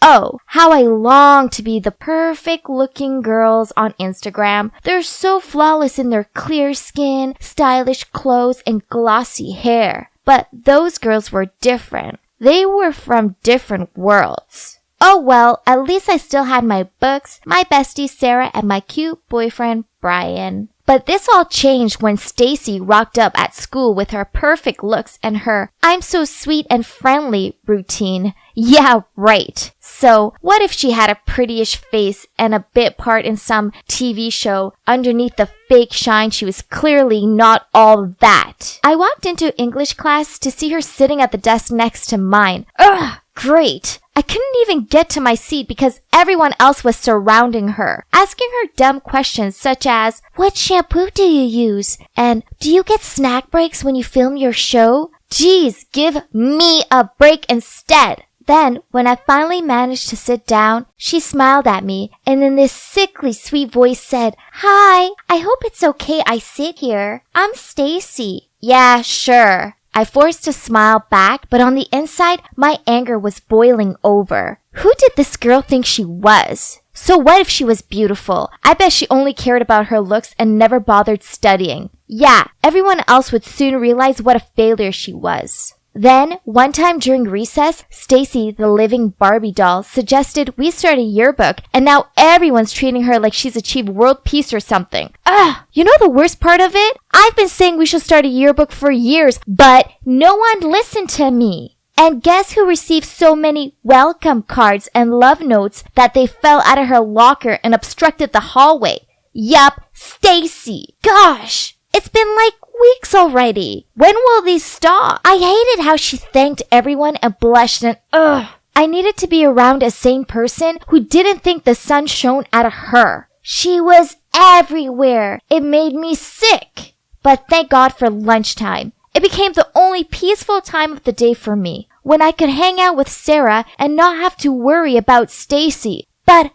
Oh, how I long to be the perfect looking girls on Instagram. They're so flawless in their clear skin, stylish clothes, and glossy hair. But those girls were different. They were from different worlds. Oh well, at least I still had my books, my bestie Sarah, and my cute boyfriend Brian. But this all changed when Stacy rocked up at school with her perfect looks and her "I'm so sweet and friendly" routine. Yeah, right. So, what if she had a prettyish face and a bit part in some TV show? Underneath the fake shine, she was clearly not all that. I walked into English class to see her sitting at the desk next to mine. Ugh, great. I couldn't even get to my seat because everyone else was surrounding her, asking her dumb questions such as, "What shampoo do you use?" and "Do you get snack breaks when you film your show?" Geez, give me a break instead. Then, when I finally managed to sit down, she smiled at me and in this sickly sweet voice said, "Hi, I hope it's okay I sit here. I'm Stacy." Yeah, sure. I forced a smile back, but on the inside, my anger was boiling over. Who did this girl think she was? So what if she was beautiful? I bet she only cared about her looks and never bothered studying. Yeah, everyone else would soon realize what a failure she was. Then, one time during recess, Stacy, the living Barbie doll, suggested we start a yearbook, and now everyone's treating her like she's achieved world peace or something. Ugh! You know the worst part of it? I've been saying we should start a yearbook for years, but no one listened to me. And guess who received so many welcome cards and love notes that they fell out of her locker and obstructed the hallway? Yup, Stacy. Gosh! It's been like weeks already. When will these stop? I hated how she thanked everyone and blushed and I needed to be around a sane person who didn't think the sun shone out of her. She was everywhere. It made me sick. But thank God for lunchtime. It became the only peaceful time of the day for me, when I could hang out with Sarah and not have to worry about Stacy. But,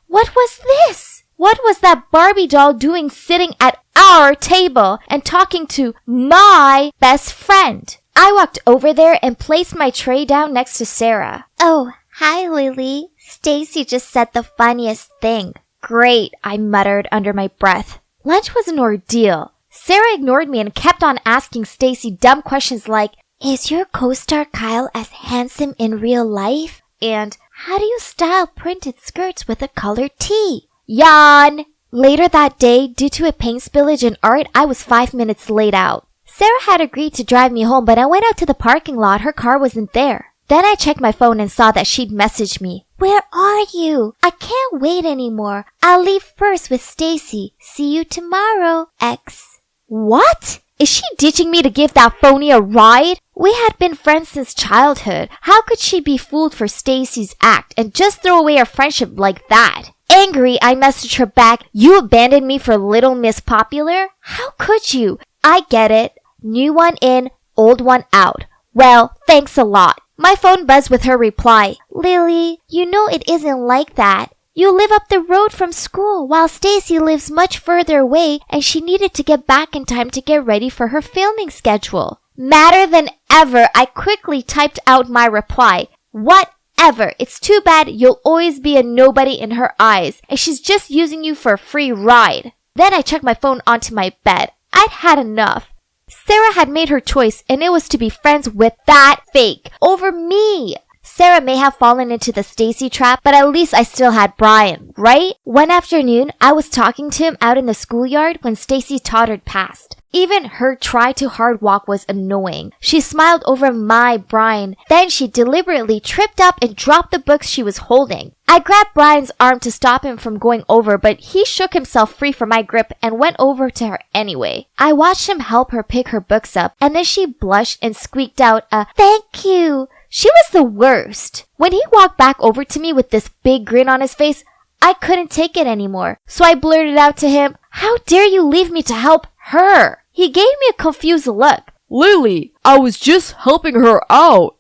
what was this? What was that Barbie doll doing sitting at our table and talking to my best friend? I walked over there and placed my tray down next to Sarah. Oh, hi, Lily. Stacy just said the funniest thing.
Great, I muttered under my breath. Lunch was an ordeal. Sarah ignored me and kept on asking Stacy dumb questions like,
"Is your co-star Kyle as handsome in real life?" And "How do you style printed skirts with a colored tee?"
Yawn! Later that day, due to a paint spillage in art, I was 5 minutes late out. Sarah had agreed to drive me home, but I went out to the parking lot. Her car wasn't there. Then I checked my phone and saw that she'd messaged me.
"Where are you? I can't wait anymore. I'll leave first with Stacy. See you tomorrow, X."
What? Is she ditching me to give that phony a ride? We had been friends since childhood. How could she be fooled for Stacy's act and just throw away our friendship like that? Angry, I messaged her back, "You abandoned me for Little Miss Popular? How could you? I get it. New one in, old one out. Well, thanks a lot." My phone buzzed with her reply.
"Lily, you know it isn't like that. You live up the road from school, while Stacy lives much further away and she needed to get back in time to get ready for her filming schedule. Madder than ever, I quickly typed out my reply. Whatever. It's too bad you'll always be a nobody in her eyes, and she's just using you for a free ride. Then I checked my phone onto my bed. I'd had enough. Sarah had made her choice, and it was to be friends with that fake over me. Sarah may have fallen into the Stacy trap, but at least I still had Brian, right? One afternoon, I was talking to him out in the schoolyard when Stacy tottered past. Even her try-too-hard walk was annoying. She smiled over my Brian. Then she deliberately tripped up and dropped the books she was holding. I grabbed Brian's arm to stop him from going over, but he shook himself free from my grip and went over to her anyway. I watched him help her pick her books up, and then she blushed and squeaked out a "thank you." She was the worst. When he walked back over to me with this big grin on his face, I couldn't take it anymore. So I blurted out to him, "How dare you leave me to help her?" He gave me a confused look.
Lily, I was just helping her out.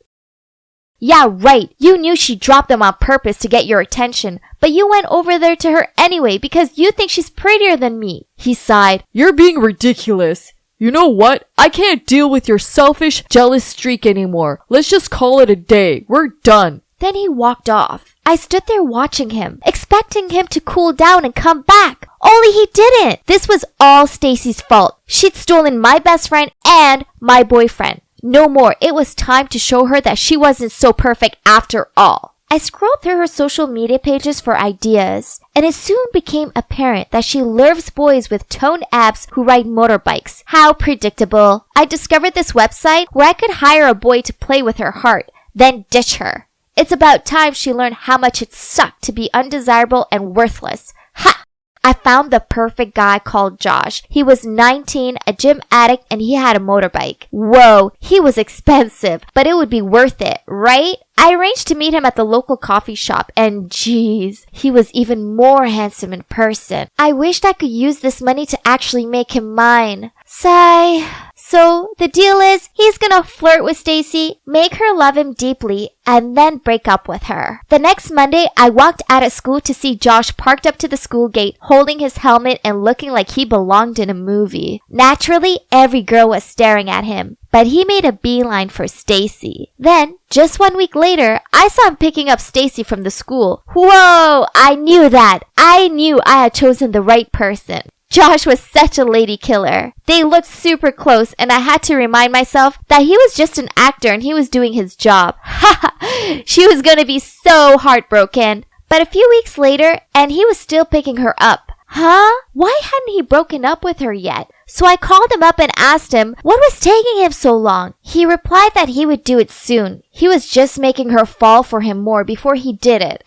Yeah, right. You knew she dropped them on purpose to get your attention, but you went over there to her anyway because you think she's prettier than me. He sighed.
You're being ridiculous. You know what? I can't deal with your selfish, jealous streak anymore. Let's just call it a day. We're done.
Then he walked off. I stood there watching him, expecting him to cool down and come back. Only he didn't. This was all Stacy's fault. She'd stolen my best friend and my boyfriend. No more. It was time to show her that she wasn't so perfect after all. I scrolled through her social media pages for ideas, and it soon became apparent that she loves boys with toned abs who ride motorbikes. How predictable. I discovered this website where I could hire a boy to play with her heart, then ditch her. It's about time she learned how much it sucked to be undesirable and worthless. Ha! I found the perfect guy called Josh. He was 19, a gym addict, and he had a motorbike. Whoa, he was expensive, but it would be worth it, right? I arranged to meet him at the local coffee shop, and geez, he was even more handsome in person. I wished I could use this money to actually make him mine. Sigh. So, the deal is, he's gonna flirt with Stacy, make her love him deeply, and then break up with her. The next Monday, I walked out of school to see Josh parked up to the school gate, holding his helmet and looking like he belonged in a movie. Naturally, every girl was staring at him, but he made a beeline for Stacy. Then, just 1 week later, I saw him picking up Stacy from the school. Whoa, I knew that. I knew I had chosen the right person. Josh was such a lady killer. They looked super close, and I had to remind myself that he was just an actor and he was doing his job. Haha, she was gonna be so heartbroken. But a few weeks later, and he was still picking her up. Huh? Why hadn't he broken up with her yet? So I called him up and asked him what was taking him so long. He replied that he would do it soon. He was just making her fall for him more before he did it.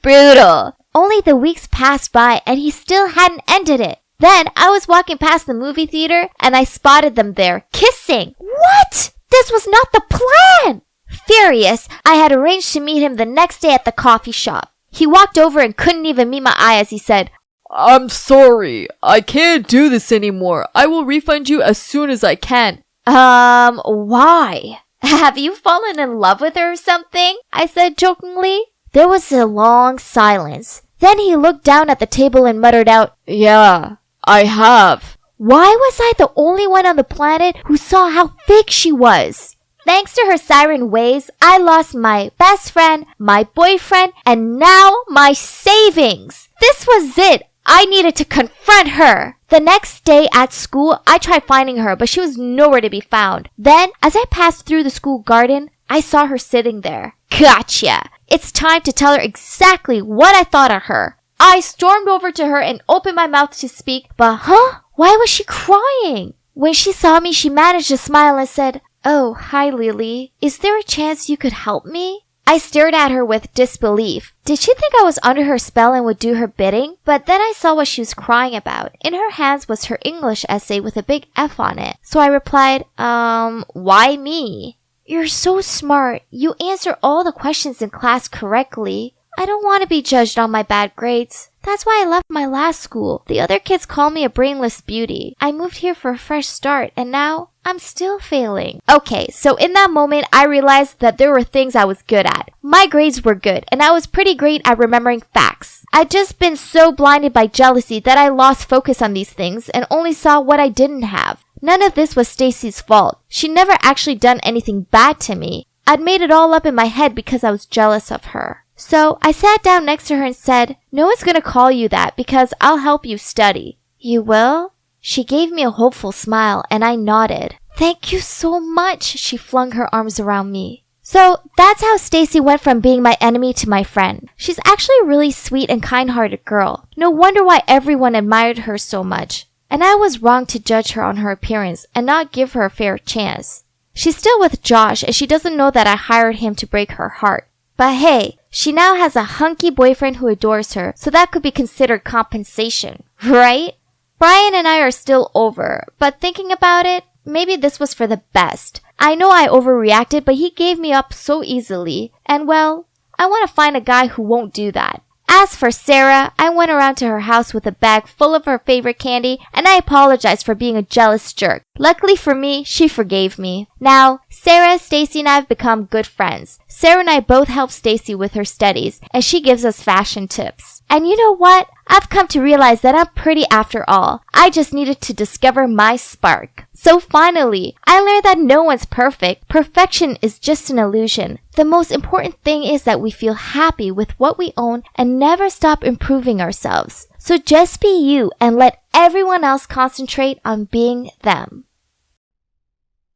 Brutal. Only the weeks passed by and he still hadn't ended it. Then I was walking past the movie theater and I spotted them there, kissing. What? This was not the plan! Furious, I had arranged to meet him the next day at the coffee shop. He walked over and couldn't even meet my eye as he said,
I'm sorry. I can't do this anymore. I will refund you as soon as I can.
Why? Have you fallen in love with her or something? I said jokingly. There was a long silence. Then he looked down at the table and muttered out,
Yeah, I have.
Why was I the only one on the planet who saw how fake she was? Thanks to her siren ways, I lost my best friend, my boyfriend, and now my savings. This was it. I needed to confront her. The next day at school, I tried finding her, but she was nowhere to be found. Then, as I passed through the school garden, I saw her sitting there. Gotcha! It's time to tell her exactly what I thought of her. I stormed over to her and opened my mouth to speak, but why was she crying? When she saw me, she managed to smile and said, Oh, hi Lily. Is there a chance you could help me? I stared at her with disbelief. Did she think I was under her spell and would do her bidding? But then I saw what she was crying about. In her hands was her English essay with a big F on it. So I replied, why me? You're so smart. You answer all the questions in class correctly. I don't want to be judged on my bad grades. That's why I left my last school. The other kids call me a brainless beauty. I moved here for a fresh start, and now I'm still failing. Okay, so in that moment, I realized that there were things I was good at. My grades were good, and I was pretty great at remembering facts. I'd just been so blinded by jealousy that I lost focus on these things and only saw what I didn't have. None of this was Stacy's fault. She never actually done anything bad to me. I'd made it all up in my head because I was jealous of her. So I sat down next to her and said, "No one's gonna call you that because I'll help you study." "You will?" She gave me a hopeful smile and I nodded. "Thank you so much," she flung her arms around me. So that's how Stacy went from being my enemy to my friend. She's actually a really sweet and kind-hearted girl. No wonder why everyone admired her so much. And I was wrong to judge her on her appearance and not give her a fair chance. She's still with Josh and she doesn't know that I hired him to break her heart. But hey, she now has a hunky boyfriend who adores her, so that could be considered compensation, right? Brian and I are still over, but thinking about it, maybe this was for the best. I know I overreacted, but he gave me up so easily, and well, I want to find a guy who won't do that. As for Sarah, I went around to her house with a bag full of her favorite candy, and I apologized for being a jealous jerk. Luckily for me, she forgave me. Now, Sarah, Stacy, and I have become good friends. Sarah and I both help Stacy with her studies, and she gives us fashion tips. And you know what? I've come to realize that I'm pretty after all. I just needed to discover my spark. So finally, I learned that no one's perfect. Perfection is just an illusion. The most important thing is that we feel happy with what we own and never stop improving ourselves. So just be you and let everyone else concentrate on being them.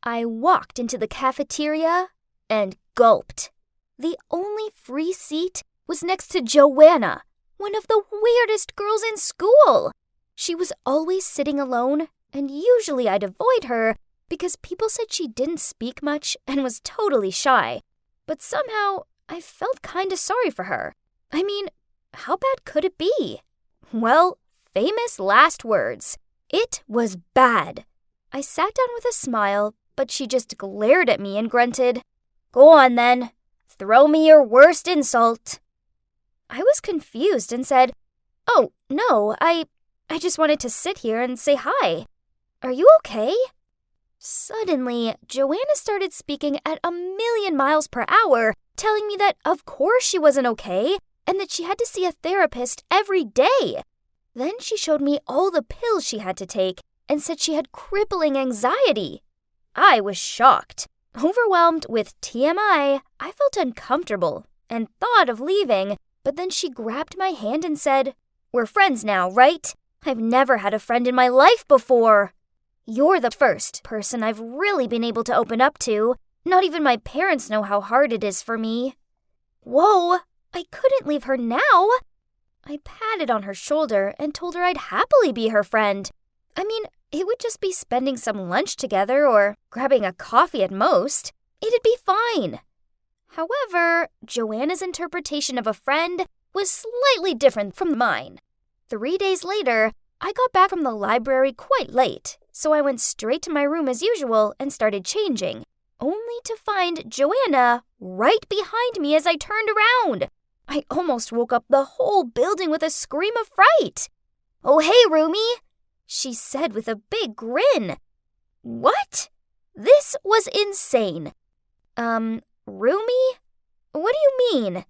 I walked into the cafeteria and gulped. The only free seat was next to Joanna, one of the weirdest girls in school. She was always sitting alone, and usually I'd avoid her because people said she didn't speak much and was totally shy. But somehow, I felt kinda sorry for her. I mean, how bad could it be? Well, famous last words. It was bad. I sat down with a smile, but she just glared at me and grunted, "Go on then. Throw me your worst insult." I was confused and said, "Oh, no, I just wanted to sit here and say hi. Are you okay?" Suddenly, Joanna started speaking at 1,000,000 miles per hour, telling me that of course she wasn't okay and that she had to see a therapist every day. Then she showed me all the pills she had to take and said she had crippling anxiety. I was shocked. Overwhelmed with TMI, I felt uncomfortable and thought of leaving, but then she grabbed my hand and said, "We're friends now, right? I've never had a friend in my life before. You're the first person I've really been able to open up to. Not even my parents know how hard it is for me." Whoa, I couldn't leave her now. I patted on her shoulder and told her I'd happily be her friend. I mean, it would just be spending some lunch together or grabbing a coffee at most. It'd be fine. However, Joanna's interpretation of a friend was slightly different from mine. 3 days later, I got back from the library quite late, so I went straight to my room as usual and started changing, only to find Joanna right behind me as I turned around. I almost woke up the whole building with a scream of fright. "Oh, hey, Rumi," she said with a big grin. What? This was insane. Rumi? What do you mean?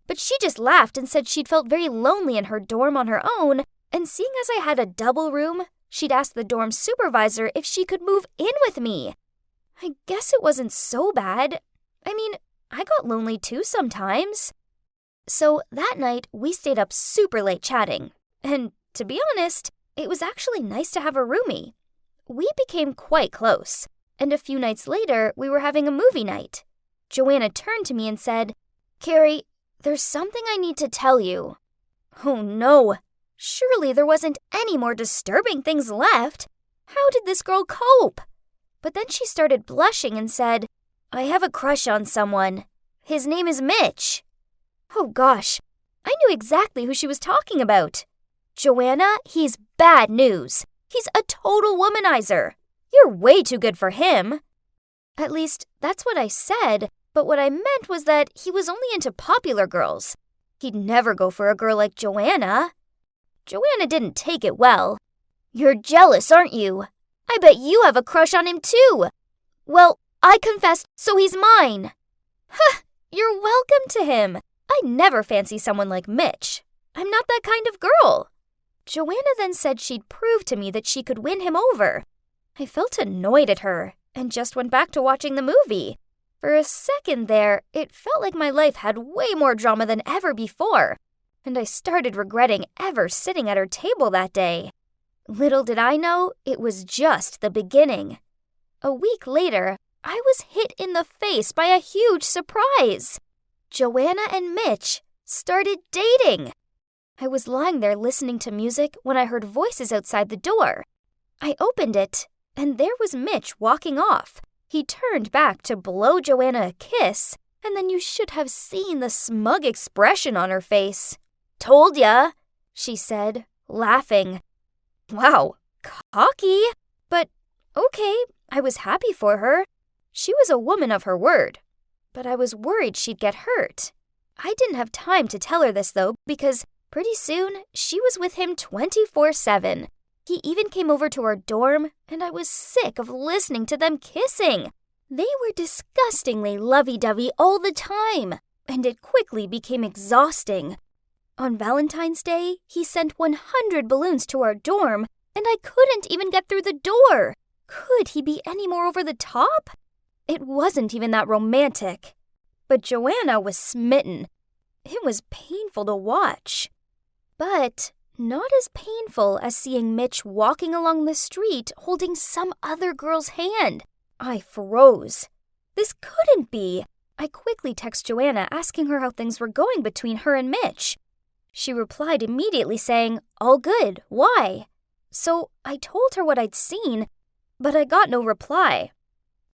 But she just laughed and said she'd felt very lonely in her dorm on her own, and seeing as I had a double room, she'd asked the dorm supervisor if she could move in with me. I guess it wasn't so bad. I mean, I got lonely too sometimes. So that night, we stayed up super late chatting. And to be honest, it was actually nice to have a roomie. We became quite close, and a few nights later, we were having a movie night. Joanna turned to me and said, "Carrie, there's something I need to tell you." Oh no, surely there wasn't any more disturbing things left. How did this girl cope? But then she started blushing and said, "I have a crush on someone. His name is Mitch." Oh gosh, I knew exactly who she was talking about. "Joanna, he's bad news. He's a total womanizer. You're way too good for him." At least, that's what I said, but what I meant was that he was only into popular girls. He'd never go for a girl like Joanna. Joanna didn't take it well. "You're jealous, aren't you?" I bet you have a crush on him too. Well, I confessed, so he's mine. Huh, you're welcome to him. I never fancy someone like Mitch. I'm not that kind of girl. Joanna then said she'd prove to me that she could win him over. I felt annoyed at her and just went back to watching the movie. For a second there, it felt like my life had way more drama than ever before, and I started regretting ever sitting at her table that day. Little did I know, it was just the beginning. A week later, I was hit in the face by a huge surprise. Joanna and Mitch started dating. I was lying there listening to music when I heard voices outside the door. I opened it, and there was Mitch walking off. He turned back to blow Joanna a kiss, and then you should have seen the smug expression on her face. "Told ya," she said, laughing. Wow, cocky. But okay, I was happy for her. She was a woman of her word. But I was worried she'd get hurt. I didn't have time to tell her this, though, because pretty soon she was with him 24/7. He even came over to our dorm, and I was sick of listening to them kissing. They were disgustingly lovey-dovey all the time, and it quickly became exhausting. On Valentine's Day, he sent 100 balloons to our dorm, and I couldn't even get through the door. Could he be any more over the top? It wasn't even that romantic. But Joanna was smitten. It was painful to watch. But not as painful as seeing Mitch walking along the street holding some other girl's hand. I froze. This couldn't be. I quickly texted Joanna asking her how things were going between her and Mitch. She replied immediately saying, "All good, why?" So I told her what I'd seen, but I got no reply.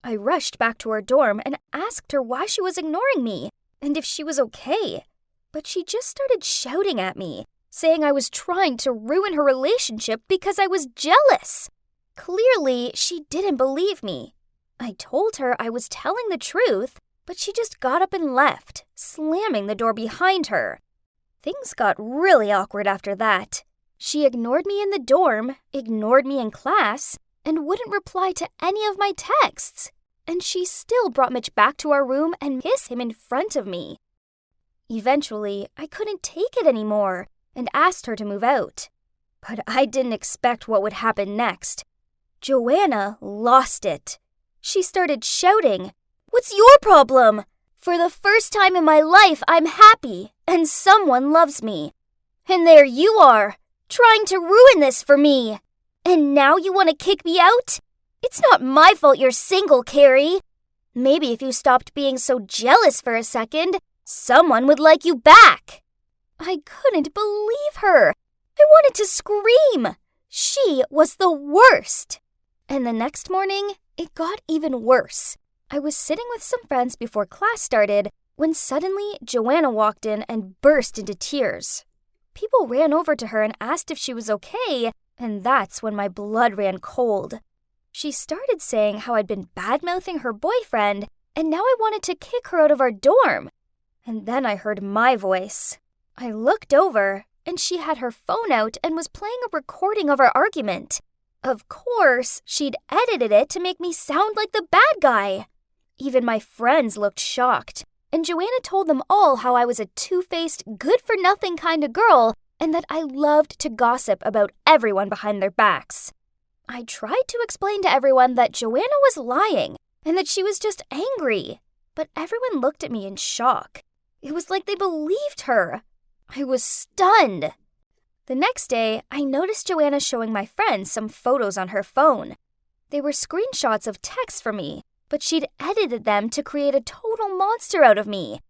I rushed back to her dorm and asked her why she was ignoring me and if she was okay. But she just started shouting at me, saying I was trying to ruin her relationship because I was jealous. Clearly, she didn't believe me. I told her I was telling the truth, but she just got up and left, slamming the door behind her. Things got really awkward after that. She ignored me in the dorm, ignored me in class, and wouldn't reply to any of my texts. And she still brought Mitch back to our room and kissed him in front of me. Eventually, I couldn't take it anymore and asked her to move out. But I didn't expect what would happen next. Joanna lost it. She started shouting, "What's your problem? For the first time in my life, I'm happy, and someone loves me. And there you are, trying to ruin this for me. And now you want to kick me out? It's not my fault you're single, Carrie. Maybe if you stopped being so jealous for a second, someone would like you back." I couldn't believe her. I wanted to scream. She was the worst. And the next morning, it got even worse. I was sitting with some friends before class started when suddenly Joanna walked in and burst into tears. People ran over to her and asked if she was okay, and that's when my blood ran cold. She started saying how I'd been bad-mouthing her boyfriend, and now I wanted to kick her out of our dorm. And then I heard my voice. I looked over, and she had her phone out and was playing a recording of our argument. Of course, she'd edited it to make me sound like the bad guy. Even my friends looked shocked, and Joanna told them all how I was a two-faced, good-for-nothing kind of girl and that I loved to gossip about everyone behind their backs. I tried to explain to everyone that Joanna was lying and that she was just angry, but everyone looked at me in shock. It was like they believed her. I was stunned. The next day, I noticed Joanna showing my friends some photos on her phone. They were screenshots of texts from me, but she'd edited them to create a total monster out of me.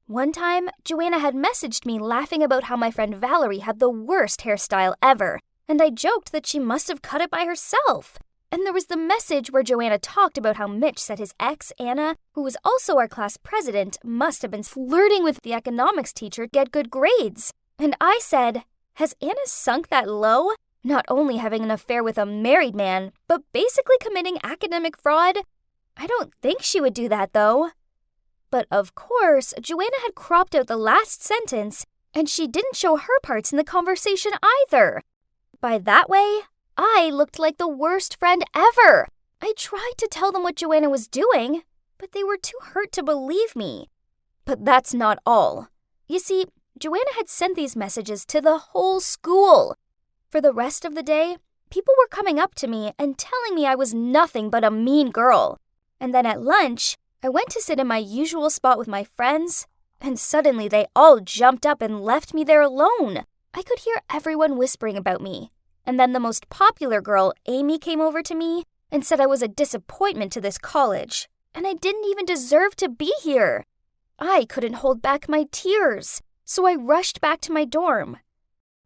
One time, Joanna had messaged me laughing about how my friend Valerie had the worst hairstyle ever, and I joked that she must have cut it by herself. And there was the message where Joanna talked about how Mitch said his ex, Anna, who was also our class president, must have been flirting with the economics teacher to get good grades. And I said, "Has Anna sunk that low? Not only having an affair with a married man, but basically committing academic fraud? I don't think she would do that, though." But of course, Joanna had cropped out the last sentence, and she didn't show her parts in the conversation either. By that way, I looked like the worst friend ever. I tried to tell them what Joanna was doing, but they were too hurt to believe me. But that's not all. You see, Joanna had sent these messages to the whole school. For the rest of the day, people were coming up to me and telling me I was nothing but a mean girl. And then at lunch, I went to sit in my usual spot with my friends, and suddenly they all jumped up and left me there alone. I could hear everyone whispering about me. And then the most popular girl, Amy, came over to me and said I was a disappointment to this college, and I didn't even deserve to be here. I couldn't hold back my tears, so I rushed back to my dorm.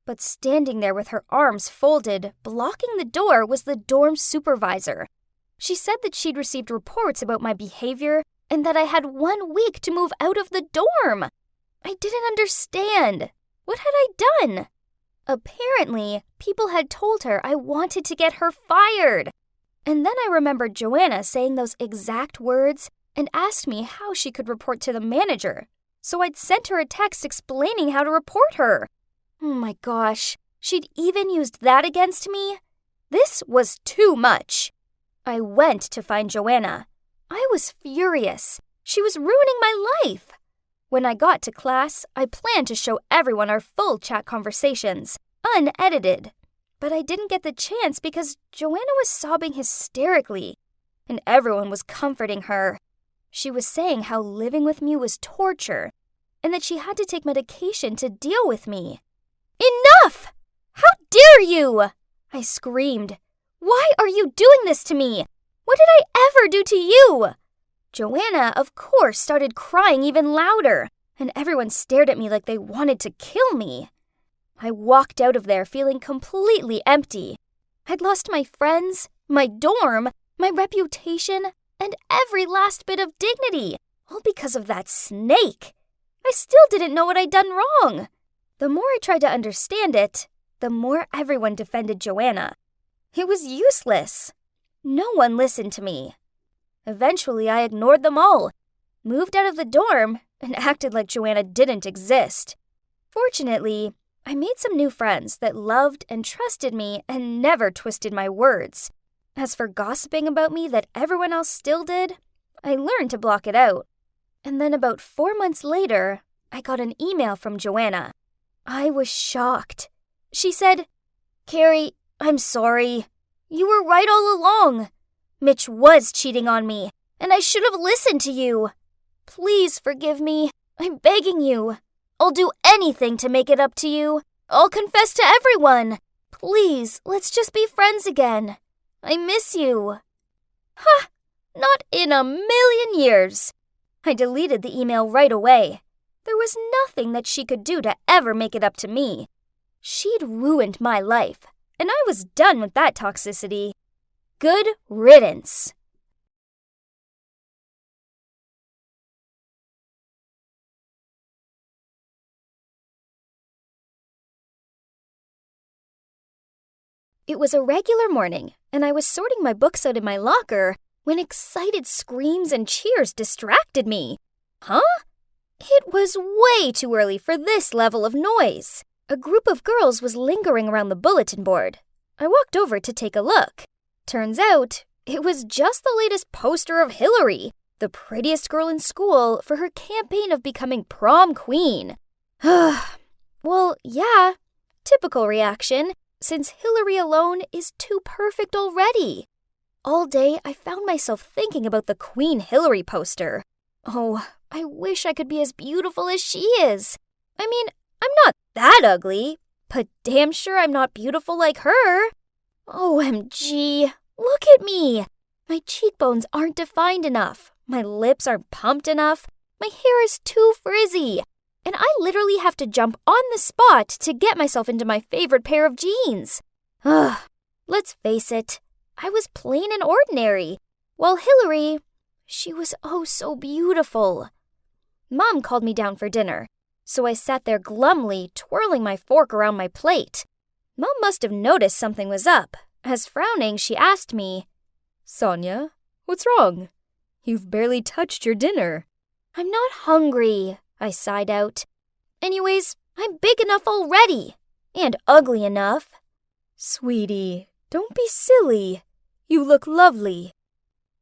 But standing there with her arms folded, blocking the door, was the dorm supervisor. She said that she'd received reports about my behavior and that I had 1 week to move out of the dorm. I didn't understand. What had I done? Apparently, people had told her I wanted to get her fired. And then I remembered Joanna saying those exact words and asked me how she could report to the manager. So I'd sent her a text explaining how to report her. Oh my gosh, she'd even used that against me? This was too much. I went to find Joanna. I was furious. She was ruining my life. When I got to class, I planned to show everyone our full chat conversations, unedited. But I didn't get the chance because Joanna was sobbing hysterically, and everyone was comforting her. She was saying how living with me was torture, and that she had to take medication to deal with me. Enough! How dare you! I screamed. Why are you doing this to me? What did I ever do to you? Joanna, of course, started crying even louder, and everyone stared at me like they wanted to kill me. I walked out of there feeling completely empty. I'd lost my friends, my dorm, my reputation, and every last bit of dignity, all because of that snake. I still didn't know what I'd done wrong. The more I tried to understand it, the more everyone defended Joanna. It was useless. No one listened to me. Eventually, I ignored them all, moved out of the dorm, and acted like Joanna didn't exist. Fortunately, I made some new friends that loved and trusted me and never twisted my words. As for gossiping about me that everyone else still did, I learned to block it out. And then about 4 months later, I got an email from Joanna. I was shocked. She said, "Carrie, I'm sorry. You were right all along. Mitch was cheating on me, and I should have listened to you. Please forgive me. I'm begging you. I'll do anything to make it up to you. I'll confess to everyone. Please, let's just be friends again. I miss you." Ha! Not in a million years. I deleted the email right away. There was nothing that she could do to ever make it up to me. She'd ruined my life, and I was done with that toxicity. Good riddance. It was a regular morning, and I was sorting my books out in my locker when excited screams and cheers distracted me. Huh? It was way too early for this level of noise. A group of girls was lingering around the bulletin board. I walked over to take a look. Turns out, it was just the latest poster of Hillary, the prettiest girl in school, for her campaign of becoming prom queen. Well, yeah, typical reaction, since Hillary alone is too perfect already. All day, I found myself thinking about the Queen Hillary poster. Oh, I wish I could be as beautiful as she is. I mean, I'm not that ugly, but damn sure I'm not beautiful like her. OMG, look at me. My cheekbones aren't defined enough. My lips aren't pumped enough. My hair is too frizzy. And I literally have to jump on the spot to get myself into my favorite pair of jeans. Let's face it, I was plain and ordinary, while Hillary, she was oh so beautiful. Mom called me down for dinner, so I sat there glumly twirling my fork around my plate. Mom must have noticed something was up, as frowning she asked me, "Sonia, what's wrong? You've barely touched your dinner." "I'm not hungry," I sighed out. "Anyways, I'm big enough already, and ugly enough." "Sweetie, Don't be silly. You look lovely.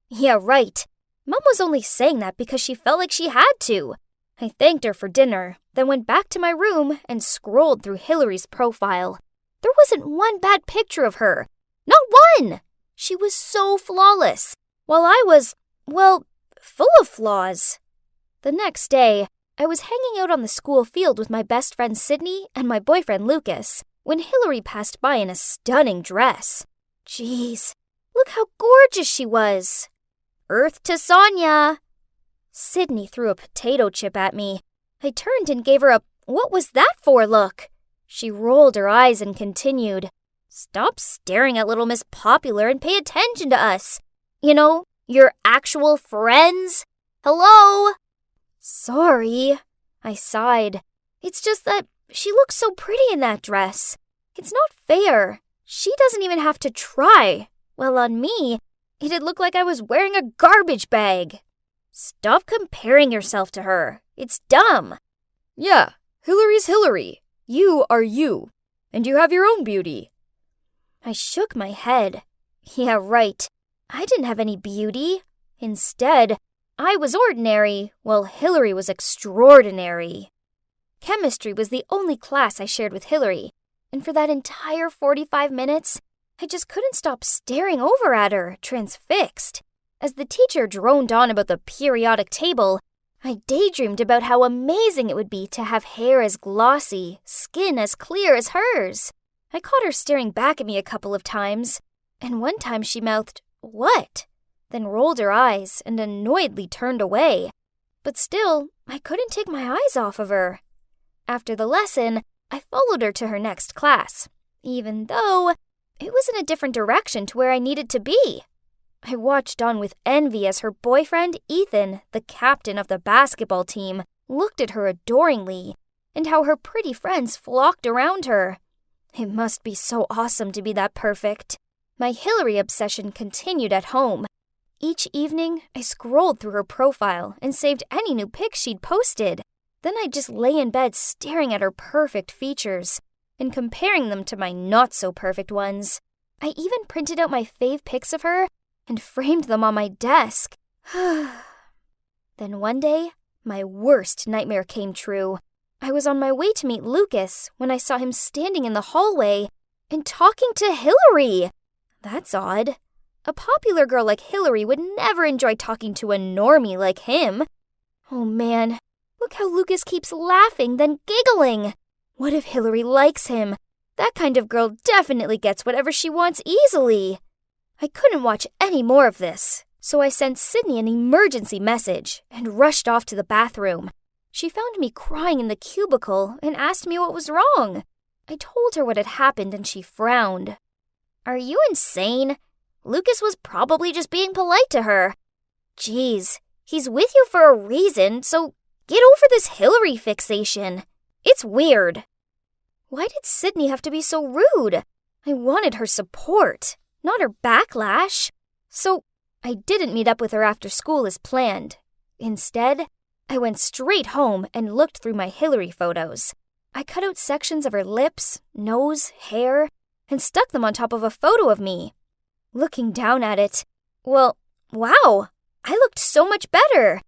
Yeah, right. Mom was only saying that because she felt like she had to. I thanked her for dinner, then went back to my room and scrolled through Hillary's profile. There wasn't one bad picture of her. Not one! She was so flawless, while I was, well, full of flaws. The next day, I was hanging out on the school field with my best friend Sydney and my boyfriend Lucas when Hillary passed by in a stunning dress. Jeez, look how gorgeous she was. Earth to Sonia. Sydney threw a potato chip at me. I turned and gave her a "what was that for" look. She rolled her eyes and continued, "Stop staring at little Miss Popular and pay attention to us. You know, your actual friends. Hello?" Sorry, I sighed. It's just that she looks so pretty in that dress. It's not fair. She doesn't even have to try. Well, on me, it'd look like I was wearing a garbage bag. Stop comparing yourself to her. It's dumb.
Yeah, Hillary's Hillary. You are you. And you have your own beauty.
I shook my head. Yeah, right. I didn't have any beauty. Instead, I was ordinary, while Hillary was extraordinary. Chemistry was the only class I shared with Hillary, and for that entire 45 minutes, I just couldn't stop staring over at her, transfixed. As the teacher droned on about the periodic table, I daydreamed about how amazing it would be to have hair as glossy, skin as clear as hers. I caught her staring back at me a couple of times, and one time she mouthed, "What?" then rolled her eyes and annoyedly turned away. But still, I couldn't take my eyes off of her. After the lesson, I followed her to her next class, even though it was in a different direction to where I needed to be. I watched on with envy as her boyfriend, Ethan, the captain of the basketball team, looked at her adoringly, and how her pretty friends flocked around her. It must be so awesome to be that perfect. My Hillary obsession continued at home. Each evening, I scrolled through her profile and saved any new pics she'd posted. Then I'd just lay in bed staring at her perfect features and comparing them to my not-so-perfect ones. I even printed out my fave pics of her and framed them on my desk. Then one day, my worst nightmare came true. I was on my way to meet Lucas when I saw him standing in the hallway and talking to Hillary. That's odd. A popular girl like Hillary would never enjoy talking to a normie like him. Oh man, look how Lucas keeps laughing, then giggling. What if Hillary likes him? That kind of girl definitely gets whatever she wants easily. I couldn't watch any more of this, so I sent Sydney an emergency message and rushed off to the bathroom. She found me crying in the cubicle and asked me what was wrong. I told her what had happened and she frowned. Are you insane? Lucas was probably just being polite to her. Geez, he's with you for a reason, so get over this Hillary fixation. It's weird. Why did Sydney have to be so rude? I wanted her support, not her backlash. So I didn't meet up with her after school as planned. Instead, I went straight home and looked through my Hillary photos. I cut out sections of her lips, nose, hair, and stuck them on top of a photo of me. Looking down at it, well, wow, I looked so much better.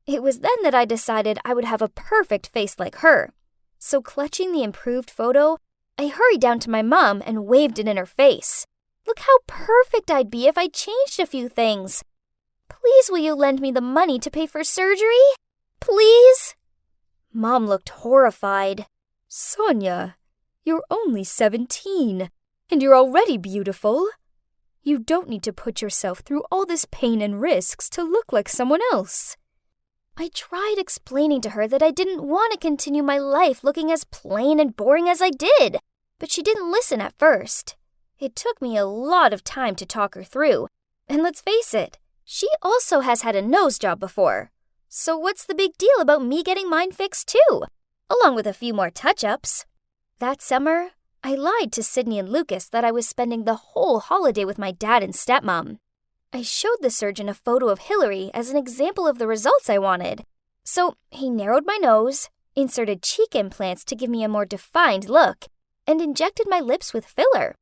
It was then that I decided I would have a perfect face like her. So clutching the improved photo, I hurried down to my mom and waved it in her face. Look how perfect I'd be if I changed a few things. Please will you lend me the money to pay for surgery? Please? Mom looked horrified.
Sonia, you're only 17, and you're already beautiful. You don't need to put yourself through all this pain and risks to look like someone else.
I tried explaining to her that I didn't want to continue my life looking as plain and boring as I did, but she didn't listen at first. It took me a lot of time to talk her through, and let's face it, she also has had a nose job before. So what's the big deal about me getting mine fixed too, along with a few more touch-ups? That summer, I lied to Sydney and Lucas that I was spending the whole holiday with my dad and stepmom. I showed the surgeon a photo of Hillary as an example of the results I wanted. So he narrowed my nose, inserted cheek implants to give me a more defined look, and injected my lips with filler.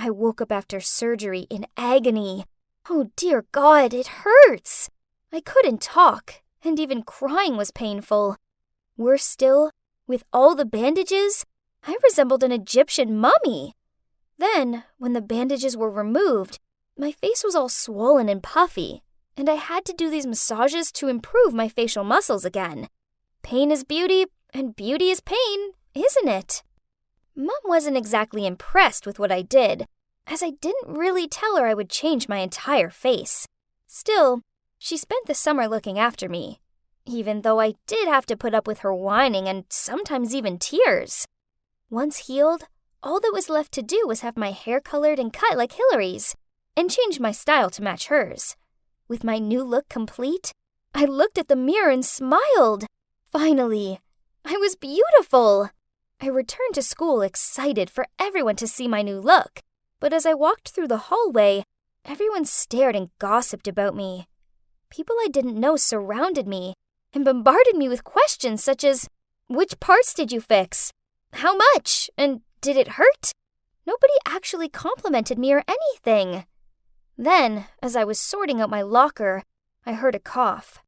I woke up after surgery in agony. Oh dear God, it hurts! I couldn't talk, and even crying was painful. Worse still, with all the bandages, I resembled an Egyptian mummy. Then, when the bandages were removed, my face was all swollen and puffy, and I had to do these massages to improve my facial muscles again. Pain is beauty, and beauty is pain, isn't it? Mom wasn't exactly impressed with what I did, as I didn't really tell her I would change my entire face. Still, she spent the summer looking after me, even though I did have to put up with her whining and sometimes even tears. Once healed, all that was left to do was have my hair colored and cut like Hillary's, and change my style to match hers. With my new look complete, I looked at the mirror and smiled. Finally, I was beautiful. I returned to school excited for everyone to see my new look, but as I walked through the hallway, everyone stared and gossiped about me. People I didn't know surrounded me and bombarded me with questions such as, "Which parts did you fix? How much? And did it hurt?" Nobody actually complimented me or anything. Then, as I was sorting out my locker, I heard a cough.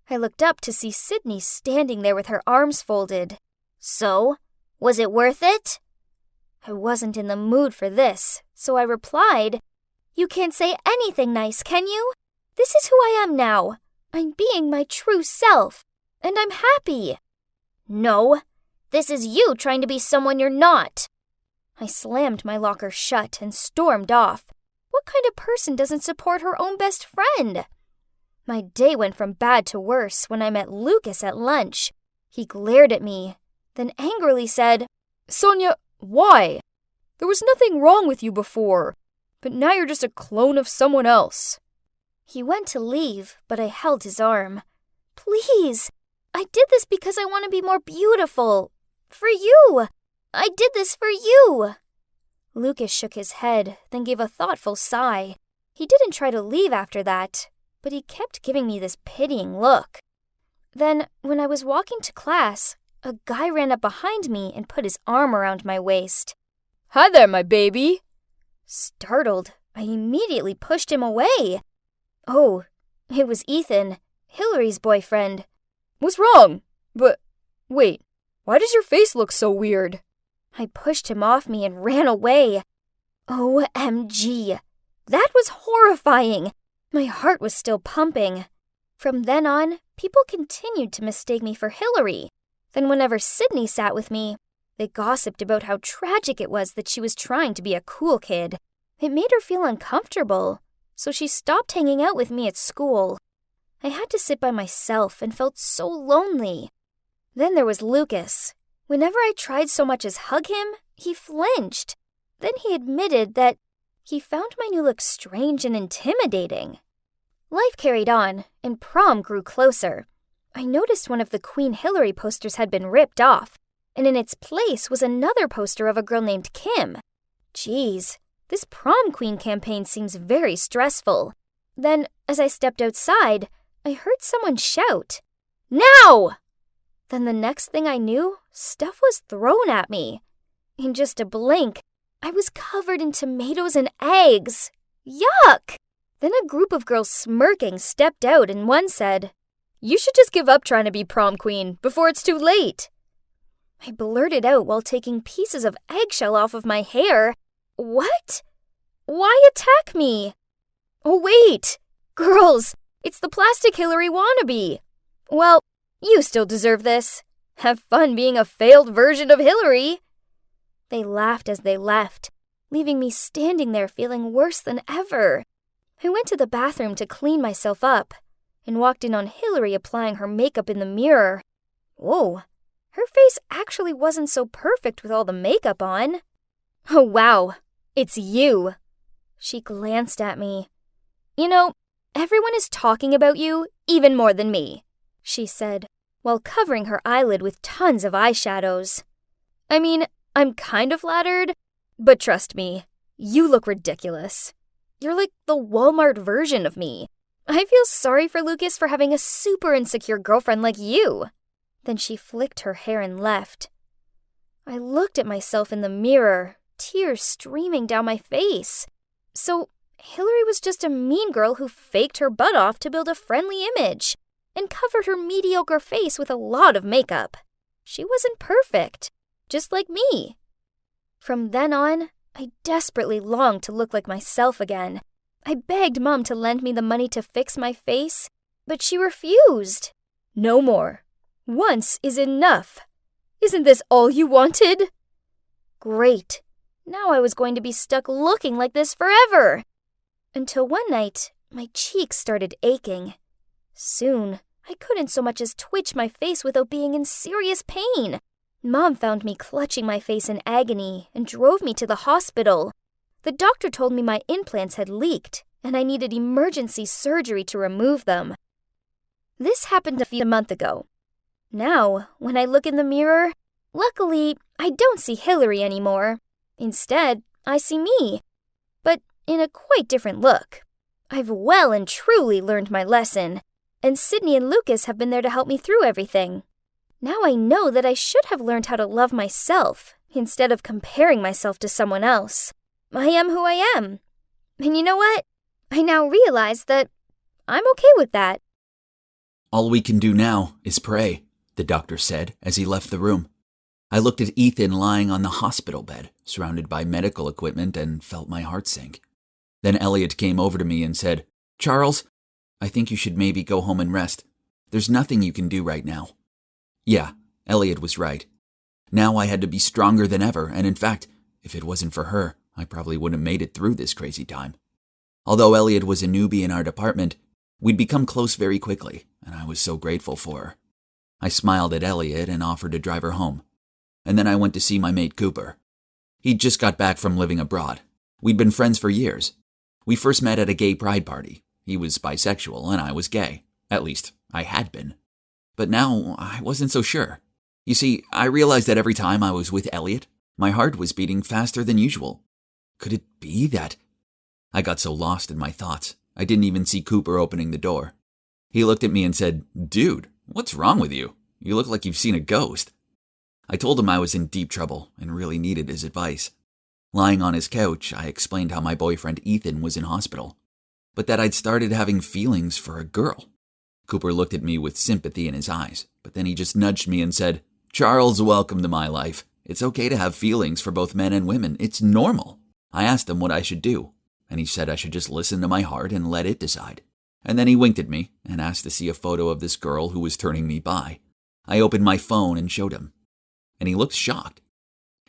I looked up to see Sydney standing there with her arms folded. "So, was it worth it?" I wasn't in the mood for this, so I replied, "You can't say anything nice, can you? This is who I am now. I'm being my true self, and I'm happy." "No, this is you trying to be someone you're not." I slammed my locker shut and stormed off. What kind of person doesn't support her own best friend? My day went from bad to worse when I met Lucas at lunch. He glared at me, then angrily said,
"Sonia, why? There was nothing wrong with you before, but now you're just a clone of someone else."
He went to leave, but I held his arm. "Please, I did this because I want to be more beautiful. For you. I did this for you." Lucas shook his head, then gave a thoughtful sigh. He didn't try to leave after that, but he kept giving me this pitying look. Then, when I was walking to class, a guy ran up behind me and put his arm around my waist.
"Hi there, my baby."
Startled, I immediately pushed him away. Oh, it was Ethan, Hillary's boyfriend.
"What's wrong? But, wait, why does your face look so weird?"
I pushed him off me and ran away. OMG! That was horrifying! My heart was still pumping. From then on, people continued to mistake me for Hillary. Then whenever Sydney sat with me, they gossiped about how tragic it was that she was trying to be a cool kid. It made her feel uncomfortable, so she stopped hanging out with me at school. I had to sit by myself and felt so lonely. Then there was Lucas. Whenever I tried so much as hug him, he flinched. Then he admitted that he found my new look strange and intimidating. Life carried on, and prom grew closer. I noticed one of the Queen Hillary posters had been ripped off, and in its place was another poster of a girl named Kim. Geez, this prom queen campaign seems very stressful. Then, as I stepped outside, I heard someone shout, "Now!" Then the next thing I knew, stuff was thrown at me. In just a blink, I was covered in tomatoes and eggs. Yuck! Then a group of girls smirking stepped out and one said,
"You should just give up trying to be prom queen before it's too late."
I blurted out while taking pieces of eggshell off of my hair. "What? Why attack me?"
"Oh wait! Girls, it's the plastic Hillary wannabe. Well, you still deserve this. Have fun being a failed version of Hillary."
They laughed as they left, leaving me standing there feeling worse than ever. I went to the bathroom to clean myself up and walked in on Hillary applying her makeup in the mirror. Whoa, her face actually wasn't so perfect with all the makeup on.
"Oh wow, it's you."
She glanced at me.
"You know, everyone is talking about you even more than me,"
she said, while covering her eyelid with tons of eyeshadows.
"I mean, I'm kind of flattered, but trust me, you look ridiculous. You're like the Walmart version of me. I feel sorry for Lucas for having a super insecure girlfriend like you."
Then she flicked her hair and left. I looked at myself in the mirror
tears streaming down my face. So Hillary was just a mean girl who faked her butt off to build a friendly image and covered her mediocre face with a lot of makeup. She wasn't perfect, just like me. From then on, I desperately longed to look like myself again. I begged Mom to lend me the money to fix my face, but she refused. No more. Once is enough. Isn't this all you wanted? Great. Now I was going to be stuck looking like this forever. Until one night, my cheeks started aching. Soon, I couldn't so much as twitch my face without being in serious pain. Mom found me clutching my face in agony and drove me to the hospital. The doctor told me my implants had leaked and I needed emergency surgery to remove them. This happened a month ago. Now, when I look in the mirror, luckily, I don't see Hillary anymore. Instead, I see me, but in a quite different look. I've well and truly learned my lesson, and Sydney and Lucas have been there to help me through everything. Now I know that I should have learned how to love myself instead of comparing myself to someone else. I am who I am. And you know what? I now realize that I'm okay with that.
All we can do now is pray, the doctor said as he left the room. I looked at Ethan lying on the hospital bed, surrounded by medical equipment, and felt my heart sink. Then Elliot came over to me and said, "Charles, I think you should maybe go home and rest. There's nothing you can do right now." Yeah, Elliot was right. Now I had to be stronger than ever, and in fact, if it wasn't for her, I probably wouldn't have made it through this crazy time. Although Elliot was a newbie in our department, we'd become close very quickly, and I was so grateful for her. I smiled at Elliot and offered to drive her home. And then I went to see my mate Cooper. He'd just got back from living abroad. We'd been friends for years. We first met at a gay pride party. He was bisexual and I was gay. At least, I had been. But now, I wasn't so sure. You see, I realized that every time I was with Elliot, my heart was beating faster than usual. Could it be that? I got so lost in my thoughts, I didn't even see Cooper opening the door. He looked at me and said, "Dude, what's wrong with you? You look like you've seen a ghost." I told him I was in deep trouble and really needed his advice. Lying on his couch, I explained how my boyfriend Ethan was in hospital, but that I'd started having feelings for a girl. Cooper looked at me with sympathy in his eyes, but then he just nudged me and said, "Charles, welcome to my life. It's okay to have feelings for both men and women. It's normal." I asked him what I should do, and he said I should just listen to my heart and let it decide. And then he winked at me and asked to see a photo of this girl who was turning me by. I opened my phone and showed him, and he looked shocked.